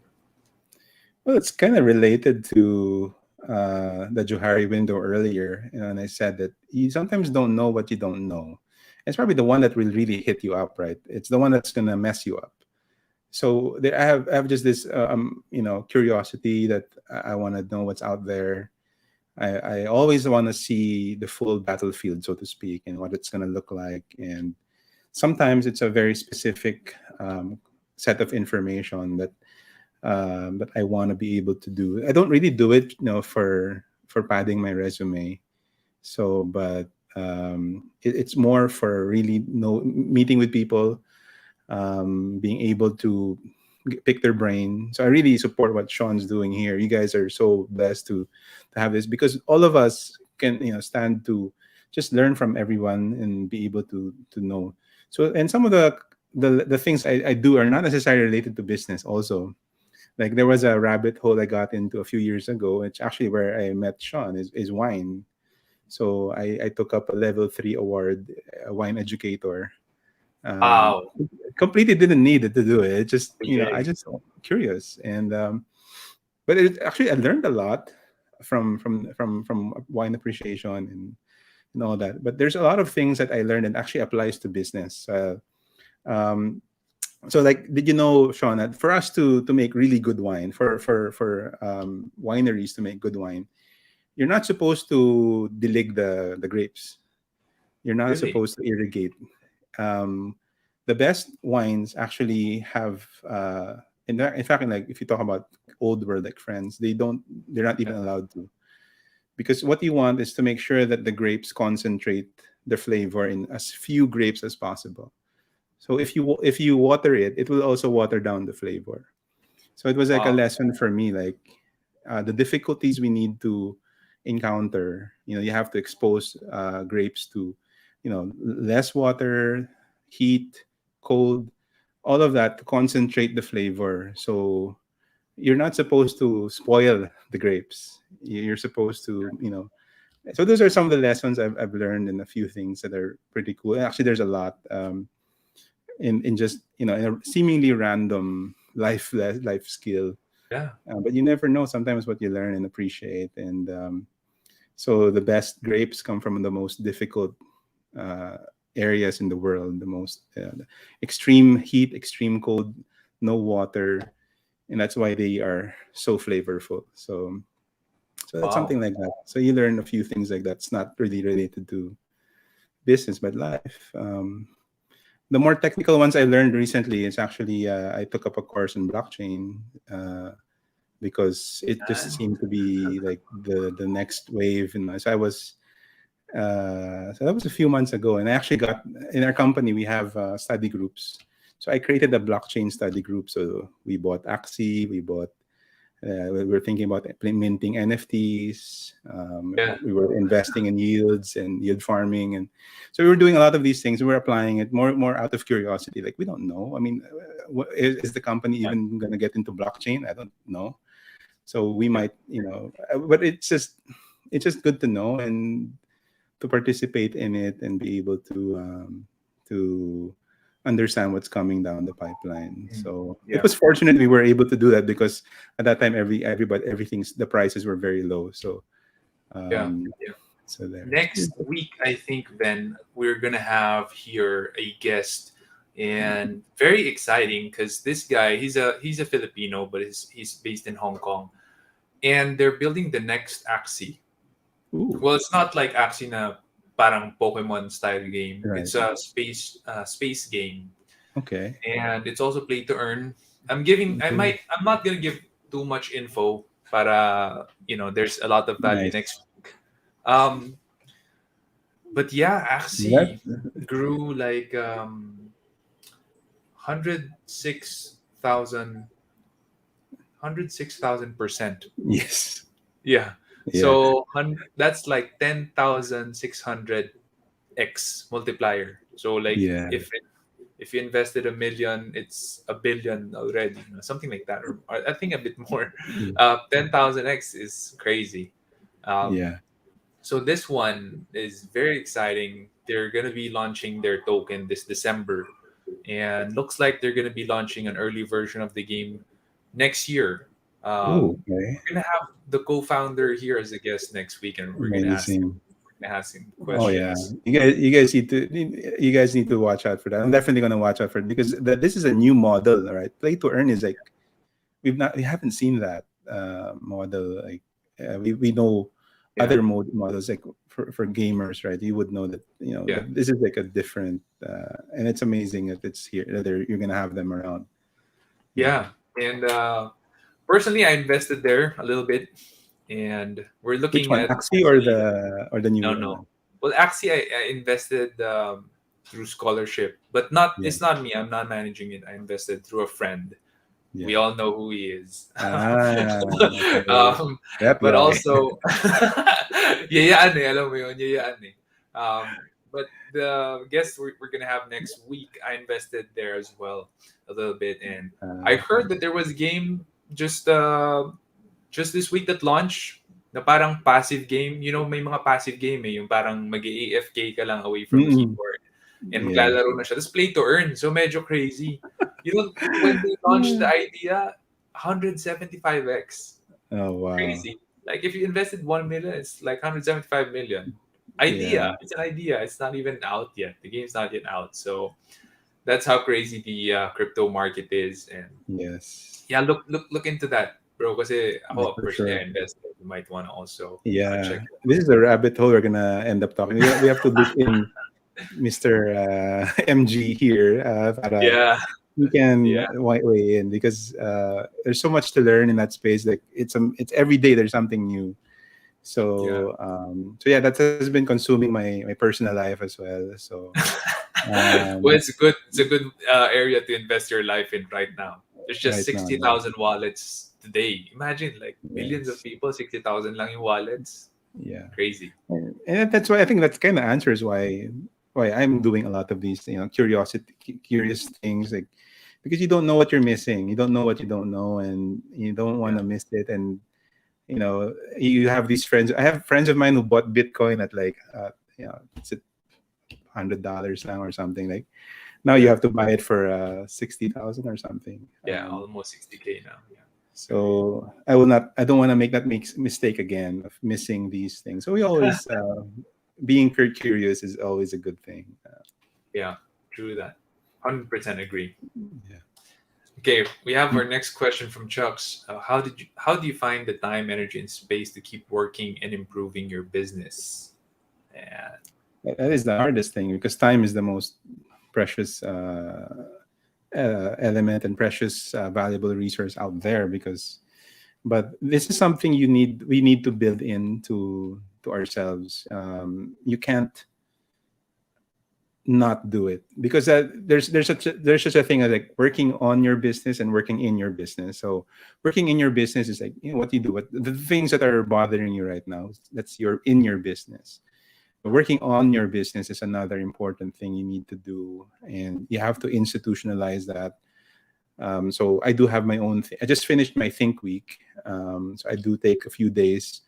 Well, it's kind of related to the Johari window earlier, and I said that you sometimes don't know what you don't know. It's probably the one that will really hit you up, right? It's the one that's gonna mess you up. So there, I have just this, curiosity that I want to know what's out there. I always want to see the full battlefield, so to speak, and what it's gonna look like. And sometimes it's a very specific set of information that I want to be able to do. I don't really do it, for padding my resume. So, but it's more for really meeting with people, being able to pick their brain. So I really support what Sean's doing here. You guys are so blessed to have this because all of us can stand to just learn from everyone and be able to know. So and some of the things I do are not necessarily related to business also. Like there was a rabbit hole I got into a few years ago. It's actually where I met Sean is wine. So I took up a level 3 award, a wine educator. Um, Wow. Completely didn't need it to do it. It just I Okay. just curious and but it actually I learned a lot from wine appreciation and all that. But there's a lot of things that I learned and actually applies to business. Um, so like did you know, Sean, that for us to make really good wine, for wineries to make good wine, you're not supposed to deleg the grapes. You're not Really? supposed to irrigate. um, the best wines actually have in fact, like if you talk about old world like France, they're not Yeah. even allowed to, because what you want is to make sure that the grapes concentrate the flavor in as few grapes as possible. So if you water it, it will also water down the flavor. So it was like a Wow. lesson for me, like the difficulties we need to encounter. You have to expose grapes to, less water, heat, cold, all of that to concentrate the flavor. So you're not supposed to spoil the grapes. You're supposed to, So those are some of the lessons I've learned, and a few things that are pretty cool. Actually, there's a lot. In just in a seemingly random life skill, Yeah. but you never know sometimes what you learn and appreciate. And so the best grapes come from the most difficult uh, areas in the world, the most extreme heat, extreme cold, no water, and that's why they are so flavorful. So that's Wow. something like that. So you learn a few things like that's not really related to business but life. The more technical ones I learned recently is actually I took up a course in blockchain. Uh, because it just Ah, seemed to be like the next wave. And so I was so that was a few months ago, and I actually got in our company we have study groups. So I created a blockchain study group. So we bought Axie, we bought we were thinking about implementing NFTs. yeah, We were investing in yields and yield farming, and so we were doing a lot of these things. We were applying it more out of curiosity. Like we don't know. I mean, is the company yeah, even going to get into blockchain? I don't know. So we yeah, might, but it's just good to know and to participate in it and be able to understand what's coming down the pipeline. mm, So it yeah, was fortunate we were able to do that because at that time everybody everything's the prices were very low. So yeah. um so there. Next week, I think, then we're gonna have here a guest, and very exciting because this guy, he's a Filipino, but he's based in Hong Kong, and they're building the next Axie. Ooh, Well, it's not like Axie na parang Pokemon style game. right. It's a space game, Okay. and it's also play to earn. I'm not gonna give too much info, but there's a lot of value Nice. next week. Um, but yeah, That Axie grew like 106,000 106,000%. yes. Yeah. Yeah. So that's like 10,600 x multiplier. So like Yeah. if you invested 1 million, it's 1 billion already, something like that, or I think a bit more. 10,000x is crazy. Um, Yeah. so this one is very exciting. They're gonna be launching their token this December, and looks like they're gonna be launching an early version of the game next year. Ooh, okay. We're gonna have the co-founder here as a guest next week, and Amazing. we're gonna ask him Oh yeah, questions. you guys need to watch out for that. I'm definitely gonna watch out for it because this is a new model, right? Play to earn is like we haven't seen that model. Like we know Yeah, other models like for gamers, right? You would know that yeah, but this is like a different, and it's amazing that it's here that you're gonna have them around. Yeah. yeah. And personally, I invested there a little bit, and we're Which looking one, at Axie or actually. the No, newer no. one? Well, actually, I invested through scholarship, but not. Yeah. It's not me. I'm not managing it. I invested through a friend. We Yeah. all know who he is. Ah, okay. um, That but guy. also, yayaan eh, alam mo yun, yayaan eh. But the guest we're gonna have next week, I invested there as well a little bit, and I Okay. heard that there was a game just just this week that launched na parang passive game. May mga passive game eh, yung parang mag-AFK ka lang away from Mm-mm. keyboard and Yeah. maglalaro na siya. Tapos play to earn. So medyo crazy. When they launched the idea, 175x. Oh wow. Crazy. Like if you invested 1 million, it's like 175 million. Yeah. Idea. It's an idea. It's not even out yet. The game's not yet out. So that's how crazy the crypto market is. And Yes. yeah, look into that, bro. Kasi Yeah, ako for personally, I sure. invested. You might want to also check Yeah. it. This is a rabbit hole we're gonna end up talking. We have to loop in Mr. MG here, para Yeah, we can yeah, weigh in because there's so much to learn in that space. Like it's every day there's something new. yeah. So yeah, that has been consuming my personal life as well. So Well, um, it's a good area to invest your life in right now. There's just right now, 60,000 wallets today. Imagine like millions of yes. people, 60,000 lang yung wallets. Yeah. Crazy. And that's why I think that kind of answers why I'm doing a lot of these, curious things, like because you don't know what you're missing, you don't know what you don't know, and you don't want Yeah, to miss it. And you have these friends. I have friends of mine who bought Bitcoin at like it's $100 now or something. Like now you yeah, have to buy it for 60,000 or something. yeah. Almost 60K now. Yeah, crazy. So I don't want to make that mistake again of missing these things. So we always being curious is always a good thing. Yeah, true that. 100% agree. Yeah. Okay, we have our next question from Chucks. How do you find the time, energy, and space to keep working and improving your business? And That is the hardest thing because time is the most precious element and precious valuable resource out there because But this is something we need to build into to ourselves. You can't not do it, because there's such a thing as like working on your business and working in your business. So working in your business is like, what you do, what the things that are bothering you right now, that's your in your business. But working on your business is another important thing you need to do, and you have to institutionalize that. So I do have my own I just finished my think week. So I do take a few days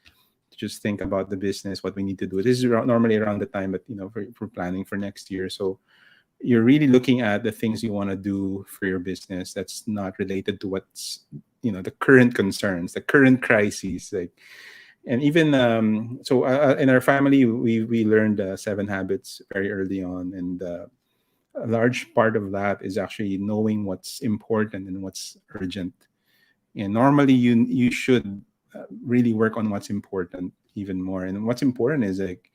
to just think about the business, what we need to do. This is normally around the time, but for planning for next year. So you're really looking at the things you want to do for your business that's not related to what's the current concerns, the current crises, like. And even so in our family, we learned 7 habits very early on, and a large part of that is actually knowing what's important and what's urgent. And normally you should really work on what's important even more. And what's important is like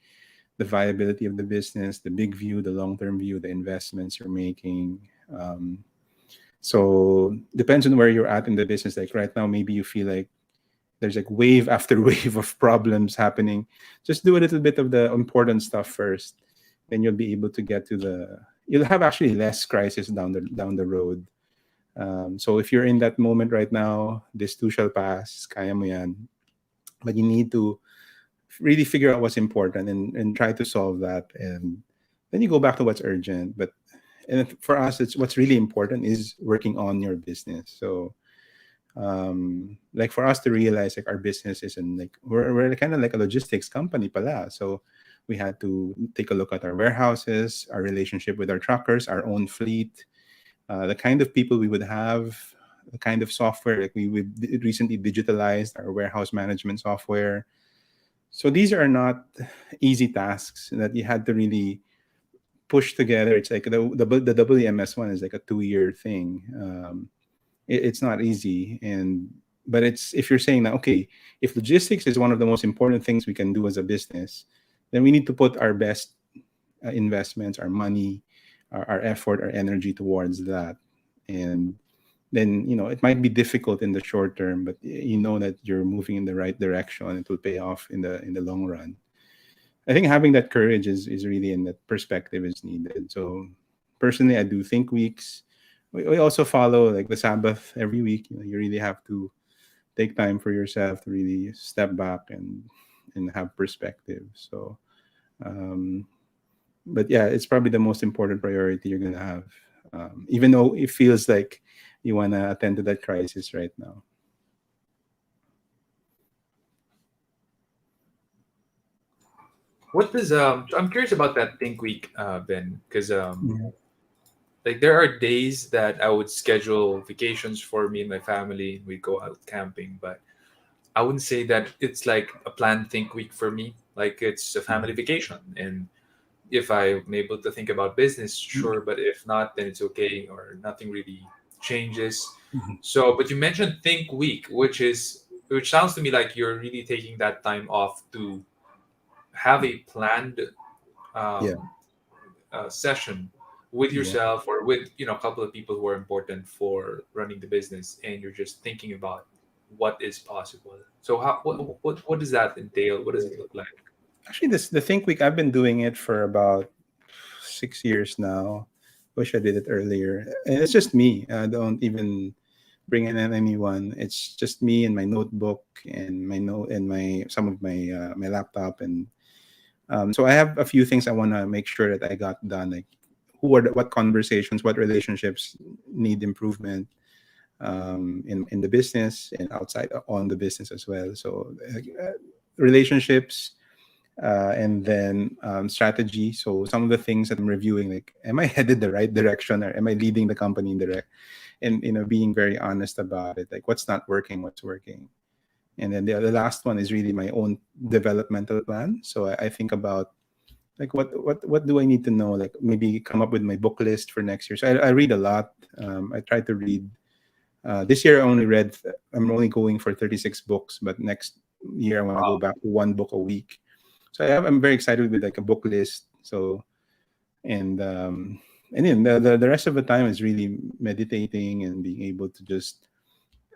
the viability of the business, the big view, the long-term view, the investments you're making. So depends on where you're at in the business. Like right now, maybe you feel like there's like wave after wave of problems happening. Just do a little bit of the important stuff first, then you'll be able to get to you'll have actually less crisis down the road. So if you're in that moment right now, this too shall pass, kaya mo yan. But you need to really figure out what's important, and try to solve that. And then you go back to what's urgent. But and for us, it's what's really important is working on your business. So like for us to realize like our business isn't like we're kind of like a logistics company pala. So we had to take a look at our warehouses, our relationship with our truckers, our own fleet, the kind of people we would have, the kind of software. Like we recently digitalized our warehouse management software. So these are not easy tasks that you had to really push together. It's like the WMS one is like a 2-year thing. It's not easy, but it's, if you're saying that, okay, if logistics is one of the most important things we can do as a business, then we need to put our best investments, our money, our effort, our energy towards that. And then it might be difficult in the short term, but you know that you're moving in the right direction, and it will pay off in the long run. I think having that courage is really, and that perspective is needed. So personally, I do think weeks. We also follow like the Sabbath every week. You really have to take time for yourself to really step back and have perspective. So, um, but yeah, it's probably the most important priority you're gonna have, even though it feels like you wanna attend to that crisis right now. What does I'm curious about that think week, Ben, because Yeah. like there are days that I would schedule vacations for me and my family. We go out camping, but I wouldn't say that it's like a planned think week for me. Like it's a family vacation, and if I'm able to think about business, sure. But if not, then it's okay, or nothing really changes. Mhm. So, but you mentioned think week, which sounds to me like you're really taking that time off to have a planned Yeah. um, session with Yeah. yourself or with a couple of people who are important for running the business, and you're just thinking about what is possible. So how what does that entail? What does it look like? Actually, the Think Week, I've been doing it for about 6 years now. Wish I did it earlier. And it's just me. I don't even bring in anyone. It's just me and my notebook and my note and my some of my laptop. And so I have a few things I want to make sure that I got done. Like what conversations, what relationships need improvement, in the business and outside on the business as well. So relationships, and then strategy. So some of the things that I'm reviewing, like, am I headed the right direction, or am I leading the company in the and being very honest about it, like what's not working, what's working. And then the last one is really my own developmental plan. So I think about like what do I need to know, like maybe come up with my book list for next year. So I read a lot. I try to read. This year I'm only going for 36 books, but next year I want to go Wow. back to one book a week. So I'm very excited with like a book list. So and then the rest of the time is really meditating and being able to just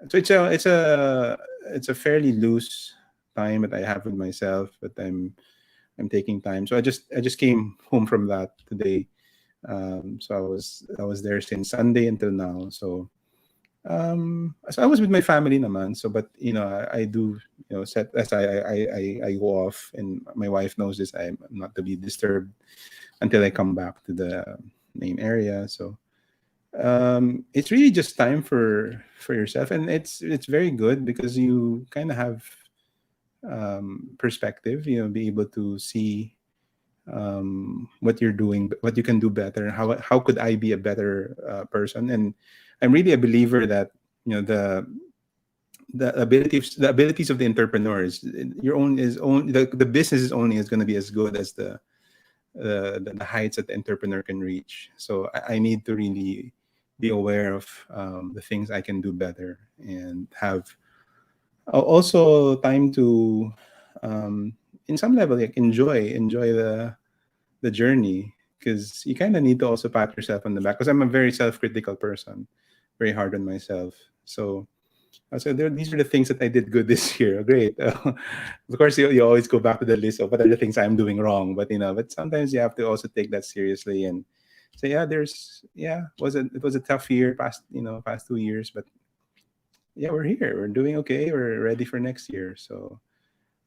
So it's a fairly loose time that I have with myself, but I'm taking time. So I just came home from that today. So I was there since Sunday until now. So I was with my family naman. So but I do set as I go off, and my wife knows this. I'm not to be disturbed until I come back to the main area. So it's really just time for yourself, and it's very good because you kind of have perspective. Be able to see what you're doing, what you can do better, how could I be a better person. And I'm really a believer that the abilities of the entrepreneurs, your own is only the business is only is going to be as good as the heights that the entrepreneur can reach. So I need to really be aware of the things I can do better, and have also time to um, in some level, like, enjoy the journey, because you kind of need to also pat yourself on the back, because I'm a very self-critical person, very hard on myself. So these are the things that I did good this year. Great. Of course, you always go back to the list of what are the things I'm doing wrong. But sometimes you have to also take that seriously and say, yeah, it was a tough year, past 2 years, but yeah, we're here. We're doing okay. We're ready for next year.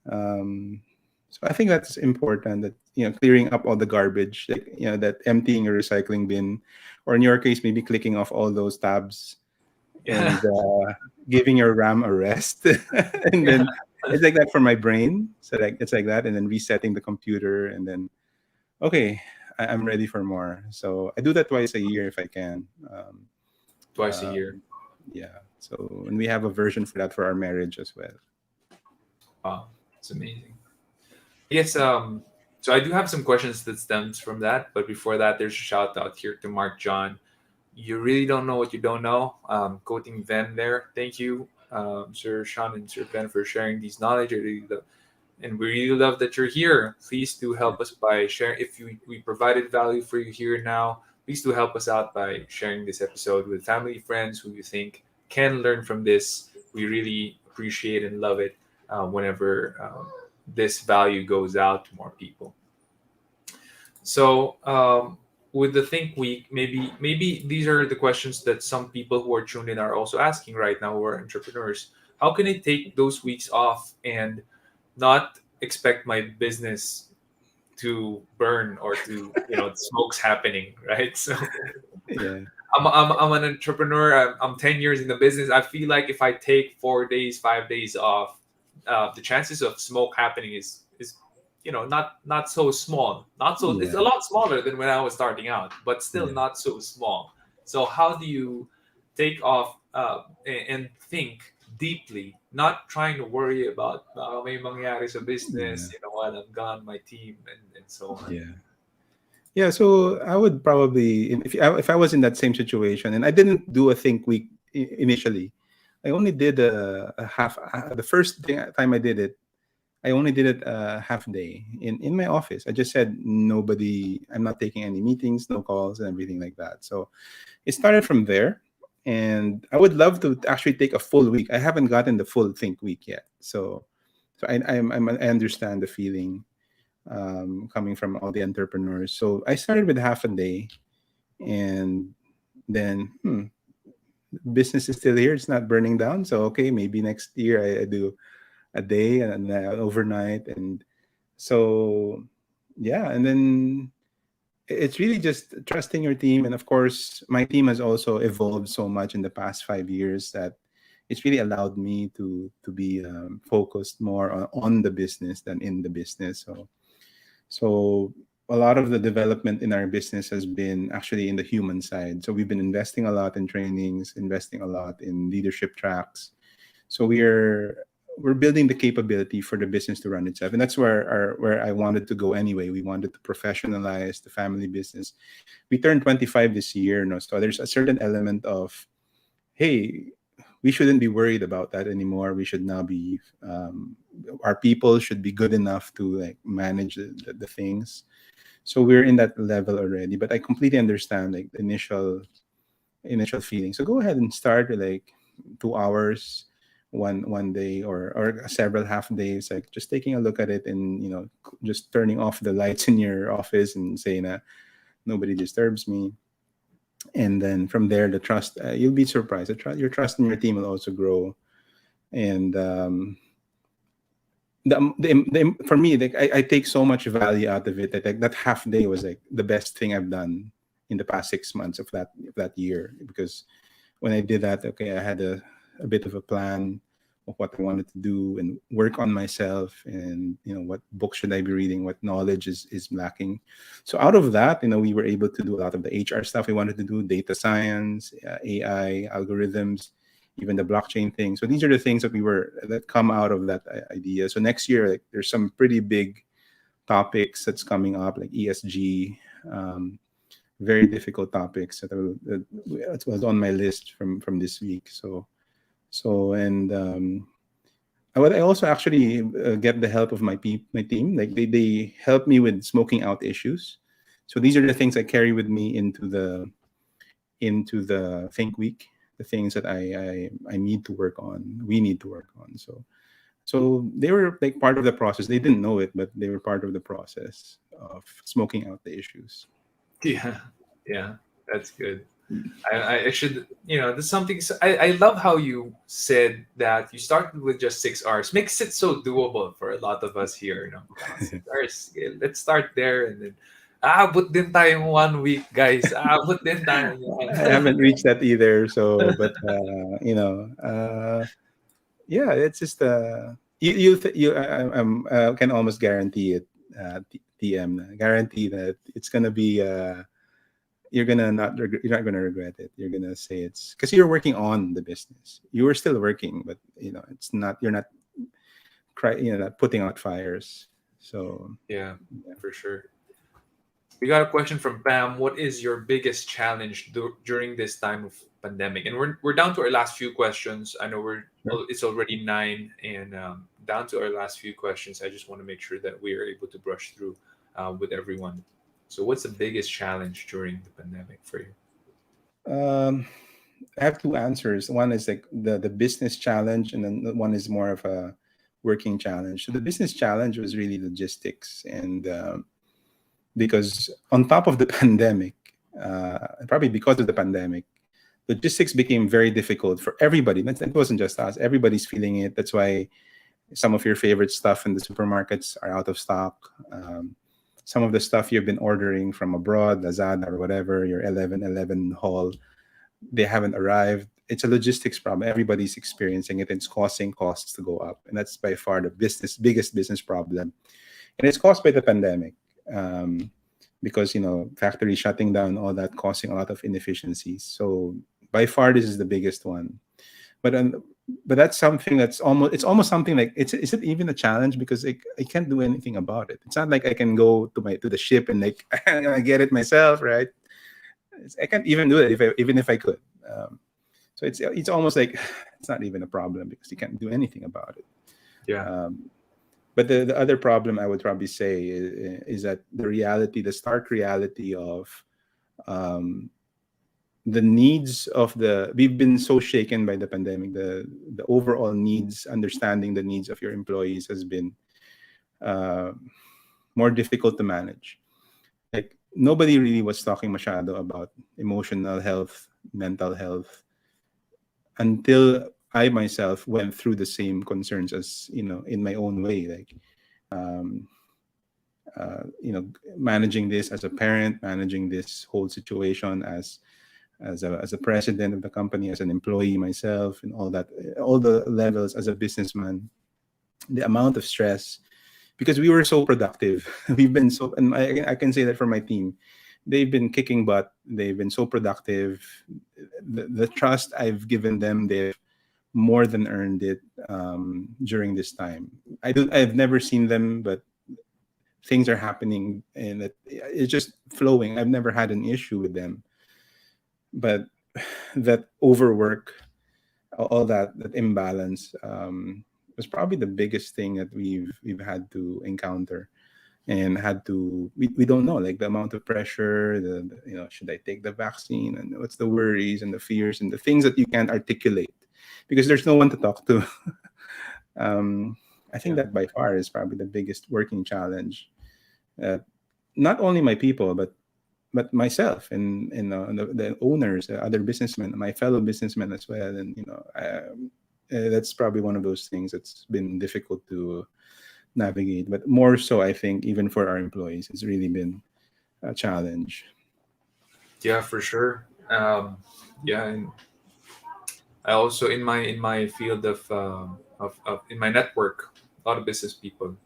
Um, so I think that's important. That clearing up all the garbage, like that emptying your recycling bin, or in your case, maybe clicking off all those tabs Yeah. and giving your RAM a rest, and Yeah. then it's like that for my brain. So like it's like that, and then resetting the computer, and then okay, I'm ready for more. So I do that twice a year if I can. Twice a year. Um, yeah. So and we have a version for that for our marriage as well. Wow, it's amazing. Yes, so I do have some questions that stems from that, but before that, there's a shout out here to Mark John. You really don't know what you don't know. Quoting Ven there. Thank you, Sir Sean and Sir Ben, for sharing these knowledge. And we really love that you're here. Please do help us by sharing. If we provided value for you here now, please do help us out by sharing this episode with family, friends who you think can learn from this. We really appreciate and love it whenever this value goes out to more people. So, with the Think Week, maybe these are the questions that some people who are tuned in are also asking right now, who are entrepreneurs. How can I take those weeks off and not expect my business to burn or to smoke's happening, right? So Yeah. I'm an entrepreneur. I'm 10 years in the business. I feel like if I take 4 days, 5 days off, the chances of smoke happening is not so small. Not so It's Yeah. a lot smaller than when I was starting out, but still Yeah. not so small. So how do you take off and think deeply, not trying to worry about may mangyari sa business, Yeah. what, I'm gone, my team, and so on. Yeah. Yeah, so I would probably, if I was in that same situation, and I didn't do a think week initially, I only did a half. The first time I did it, I only did it a half day in my office. I just said nobody. I'm not taking any meetings, no calls, and everything like that. So it started from there, and I would love to actually take a full week. I haven't gotten the full think week yet, so I understand the feeling coming from all the entrepreneurs. So I started with half a day, and then business is still here. It's not burning down. So okay, maybe next year I do a day and overnight, and so yeah, and then it's really just trusting your team. And of course, my team has also evolved so much in the past 5 years that it's really allowed me to be focused more on the business than in the business. So a lot of the development in our business has been actually in the human side. So we've been investing a lot in trainings, investing a lot in leadership tracks. So we're building the capability for the business to run itself, and that's where I wanted to go anyway. We wanted to professionalize the family business. We turned 25 this year, no, so there's a certain element of, hey, we shouldn't be worried about that anymore. We should now be our people should be good enough to like manage the things. So we're in that level already, but I completely understand like the initial feeling. So go ahead and start like 2 hours one day, or several half days, like just taking a look at it, and just turning off the lights in your office and saying that nobody disturbs me. And then from there, the trust, you'll be surprised, your trust in your team will also grow. And for me, like, I take so much value out of it, that like, that half day was like the best thing I've done in the past 6 months of that year. Because when I did that, okay, I had a bit of a plan of what I wanted to do and work on myself, and what books should I be reading, what knowledge is lacking. So out of that, we were able to do a lot of the HR stuff we wanted to do, data science, AI, algorithms, even the blockchain thing. So these are the things that come out of that idea. So next year, like, there's some pretty big topics that's coming up, like ESG, very difficult topics that was on my list from this week. And I also actually get the help of my team. Like, they help me with smoking out issues. So these are the things I carry with me into the Think Week, the things that I need to work on. We need to work on. So they were like part of the process. They didn't know it, but they were part of the process of smoking out the issues. Yeah, yeah, that's good. I should, there's something. I love how you said that you started with just 6 hours. Makes it so doable for a lot of us here. 6 hours. Yeah, let's start there, and then abot din tayong 1 week, guys. Abot din tayo. I haven't reached that either. So, but yeah, it's just can almost guarantee it. TM, guarantee that it's gonna be you're not gonna regret it. You're gonna say it's because you're working on the business. You are still working, but it's not. You're not not putting out fires. So Yeah, for sure. We got a question from Pam. What is your biggest challenge during this time of pandemic? And we're down to our last few questions. I know sure. it's already 9, and down to our last few questions. I just want to make sure that we are able to brush through with everyone. So, what's the biggest challenge during the pandemic for you? Um, I have two answers. One is like the business challenge, and then one is more of a working challenge. So the business challenge was really logistics, and because on top of the pandemic, probably because of the pandemic, logistics became very difficult for everybody. It wasn't just us. Everybody's feeling it. That's why some of your favorite stuff in the supermarkets are out of stock. Some of the stuff you've been ordering from abroad, Lazada or whatever, your 1111 haul, they haven't arrived. It's a logistics problem. Everybody's experiencing it. It's causing costs to go up, and that's by far the biggest business problem. And it's caused by the pandemic, because factory shutting down, all that causing a lot of inefficiencies. So by far, this is the biggest one. But but that's something it's almost something like is it even a challenge, because I can't do anything about it. It's not like I can go to the ship and like I get it myself, right? I can't even do it even if I could. So it's almost like it's not even a problem because you can't do anything about it. Yeah. But the other problem I would probably say is that the stark reality of um, the needs of we've been so shaken by the pandemic. The overall needs, understanding the needs of your employees has been uh, more difficult to manage. Like, nobody really was talking masyado about emotional health, mental health, until I myself went through the same concerns as in my own way. Like, um, managing this as a parent, managing this whole situation as a president of the company, as an employee myself, and all that, all the levels as a businessman, the amount of stress, because we were so productive. We've been so, and I can say that for my team, they've been kicking butt. They've been so productive. The trust I've given them, they've more than earned it during this time. I've never seen them, but things are happening, and it's just flowing. I've never had an issue with them, but that overwork, all that imbalance, was probably the biggest thing that we've had to encounter, and we don't know, like, the amount of pressure, should I take the vaccine, and what's the worries and the fears and the things that you can't articulate. because there's no one to talk to. um, I think Yeah. that by far is probably the biggest working challenge. Uh, Not only my people, but myself and the owners, other businessmen, my fellow businessmen as well, and that's probably one of those things that's been difficult to navigate. But more so, I think even for our employees, it's really been a challenge. Yeah, for sure. Yeah, and I also in my field of in my network, a lot of business people.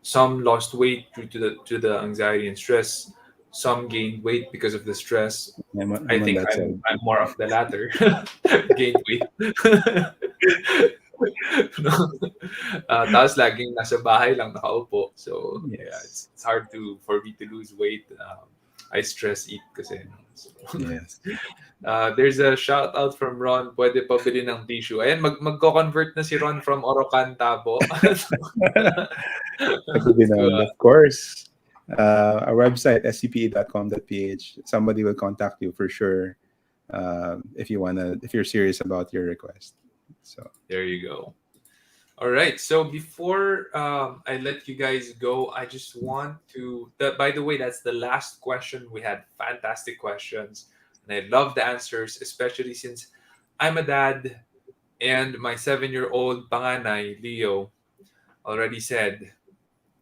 Some lost weight due to the anxiety and stress. Some gained weight because of the stress. I I'm on think that I'm side. I'm more of the latter. Gained weight. No. Tapos laging nasa bahay lang nakaupo. So yeah, Yes, it's hard for me to lose weight. I stress eat kasi. No? So, yes. there's a shout out from Ron. Pwede pa bilhin ng tissue. Ayan, magko-convert na si Ron from Orocan Tabo. To be to, known, of course. Our website scpe.com.ph. Somebody will contact you for sure, if you're serious about your request. So there you go. All right. So before I let you guys go, I just want to. By the way, that's the last question. We had fantastic questions, and I love the answers, especially since I'm a dad, and my 7-year-old panganay Leo already said,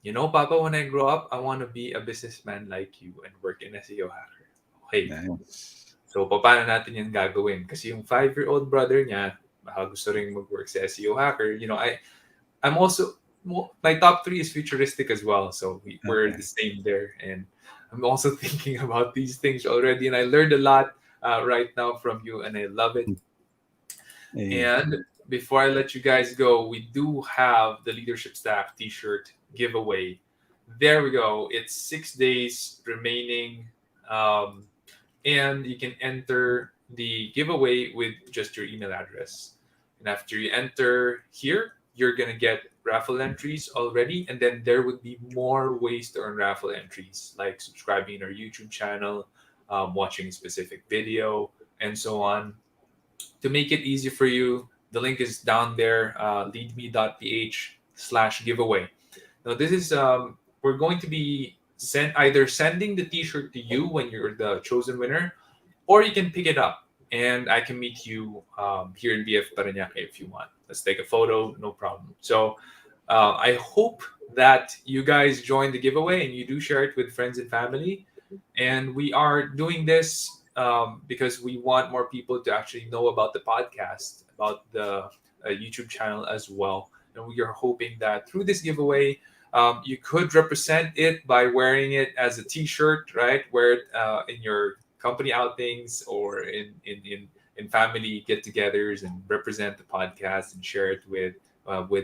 Papa, when I grow up, I want to be a businessman like you and work in SEO hacker. Okay. nice. So, paano natin yan gagawin? Kasi yung 5-year-old brother niya, baka gusto rin mag-work sa SEO hacker. I'm also, my top three is futuristic as well. So, we're Okay. the same there. And I'm also thinking about these things already. And I learned a lot right now from you, and I love it. Hey, And before I let you guys go, we do have the Leadership Stack t shirt giveaway. There we go. It's 6 days remaining. Um, and you can enter the giveaway with just your email address. And after you enter here, you're going to get raffle entries already. And then there would be more ways to earn raffle entries, like subscribing to our YouTube channel, watching a specific video, and so on. To make it easy for you, the link is down there, leadme.ph/giveaway. Now, this is, we're going to be either sending the t shirt to you when you're the chosen winner, or you can pick it up and I can meet you here in BF Parañaque if you want. Let's take a photo, no problem. So I hope that you guys join the giveaway and you do share it with friends and family. And we are doing this because we want more people to actually know about the podcast, about the YouTube channel as well. And we are hoping that through this giveaway, you could represent it by wearing it as a T-shirt, right? Wear it in your company outings or in family get-togethers, and represent the podcast and share it with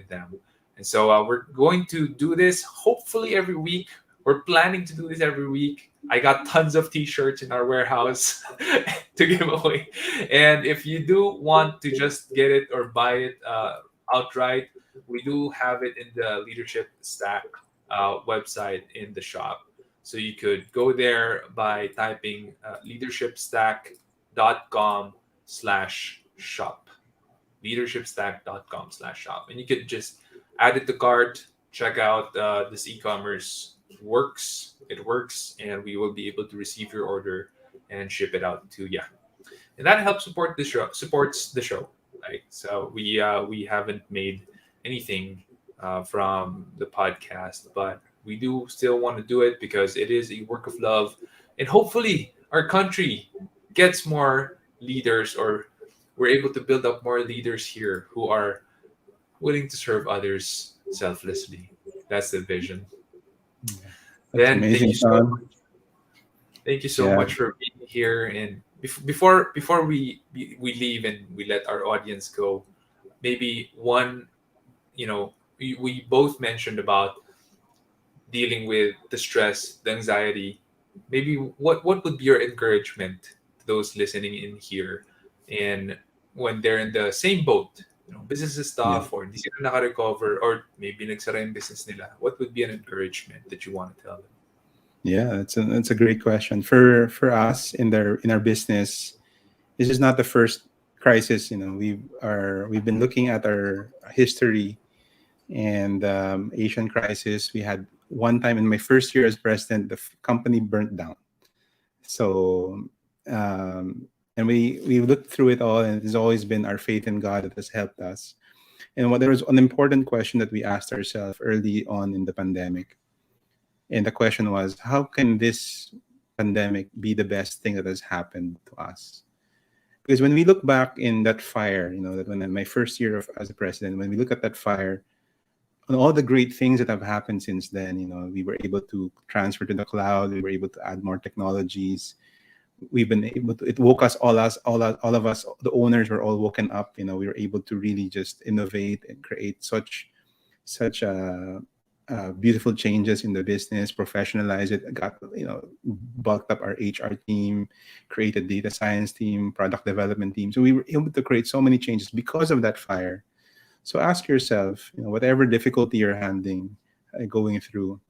them. And so we're going to do this hopefully every week. We're planning to do this every week. I got tons of T-shirts in our warehouse to give away. And if you do want to just get it or buy it outright, we do have it in the Leadership Stack website in the shop. So you could go there by typing leadershipstack.com/shop. Leadershipstack.com/shop. And you could just add it to cart, check out this e-commerce works. It works, and we will be able to receive your order and ship it out to you. And that helps supports the show, right? So we haven't made anything from the podcast, but we do still want to do it because it is a work of love, and hopefully our country gets more leaders, or we're able to build up more leaders here who are willing to serve others selflessly. That's the vision. yeah. That's Then amazing, Sean. thank you so Yeah, much for being here. And before we leave and we let our audience go, maybe one, we both mentioned about dealing with the stress, the anxiety. Maybe what would be your encouragement to those listening in here, and when they're in the same boat, business is yeah, tough, or hindi sila naka-recover, or maybe nagsara yung business nila. What would be an encouragement that you want to tell them? yeah. That's a great question for us in our business. This is not the first crisis, we've been looking at our history, and Asian crisis. We had one time in my first year as president, the company burnt down. So, and we looked through it all, and it has always been our faith in God that has helped us. And there was an important question that we asked ourselves early on in the pandemic, and the question was, how can this pandemic be the best thing that has happened to us? Because when we look back in that fire, that when in my first year as a president, when we look at that fire, and all the great things that have happened since then, we were able to transfer to the cloud, we were able to add more technologies, we've been able to, it woke all of us, the owners were all woken up, we were able to really just innovate and create such beautiful changes in the business, professionalize it, got, bulked up our HR team, created data science team, product development team. So we were able to create so many changes because of that fire. So ask yourself, whatever difficulty you're handling, going through,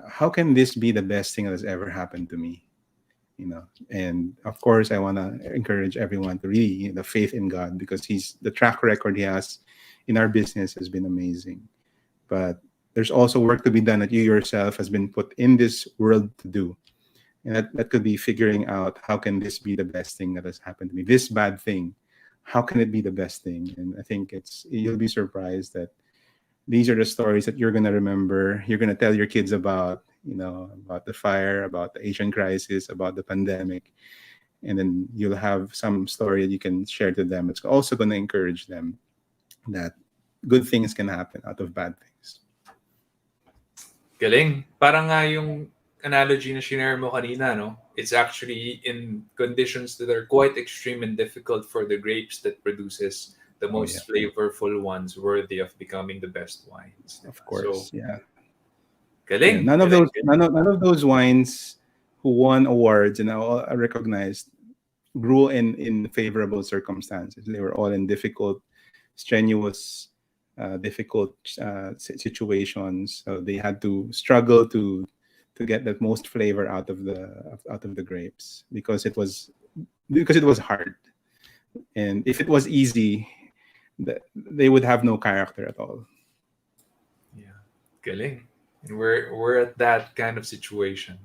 how can this be the best thing that has ever happened to me? And of course, I want to encourage everyone to really, the faith in God, because the track record he has in our business has been amazing. But there's also work to be done that you yourself has been put in this world to do. And that could be figuring out, how can this be the best thing that has happened to me? This bad thing, how can it be the best thing? And I think you'll be surprised that these are the stories that you're going to remember. You're going to tell your kids about, about the fire, about the Asian crisis, about the pandemic. And then you'll have some story that you can share to them. It's also going to encourage them that good things can happen out of bad things. Galing. Parang nga yung analogy na shinare mo kanina, no? It's actually in conditions that are quite extreme and difficult for the grapes that produces the most flavorful ones worthy of becoming the best wines. Of course, so, yeah. Galing. None of galing, those none of those wines who won awards and are recognized grew in favorable circumstances. They were all in difficult, strenuous, difficult situations. So they had to struggle to get that most flavor out of the grapes, because it was hard. And if it was easy, they would have no character at all. Yeah. Galing. And we're at that kind of situation.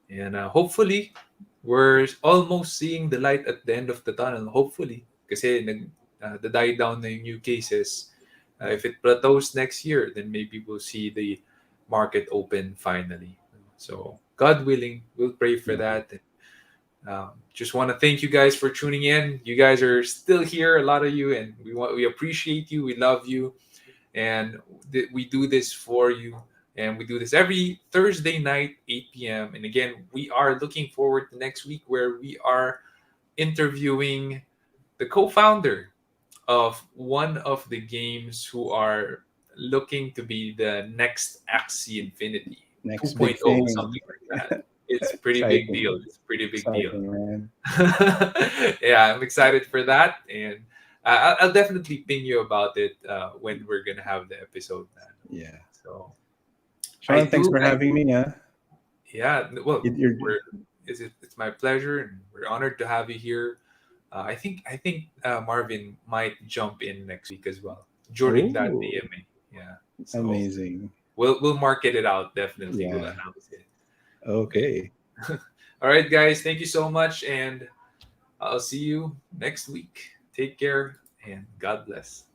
And hopefully, we're almost seeing the light at the end of the tunnel. Hopefully. Kasi the die down na yung new cases. If it plateaus next year, then maybe we'll see the market open finally. So, God willing, we'll pray for that. Just want to thank you guys for tuning in. You guys are still here, a lot of you, and we appreciate you. We love you, and we do this for you. And we do this every Thursday night, 8 p.m. And again, we are looking forward to next week, where we are interviewing the co-founder of one of the games who are looking to be the next Axie Infinity Next 2.0, big thing. something like that. It's a pretty big Exciting. deal. It's a pretty big deal. Exciting, man. Yeah, I'm excited for that. And I'll definitely ping you about it when we're going to have the episode. Yeah. So, Sean, thanks for having me. Yeah, well, You're, it's my pleasure, and we're honored to have you here. I think Marvin might jump in next week as well during that Oh, AMA. Yeah, so amazing. we'll market it out, definitely. We'll Yeah. announce it. Okay. All right, guys, thank you so much, and I'll see you next week. Take care, and God bless.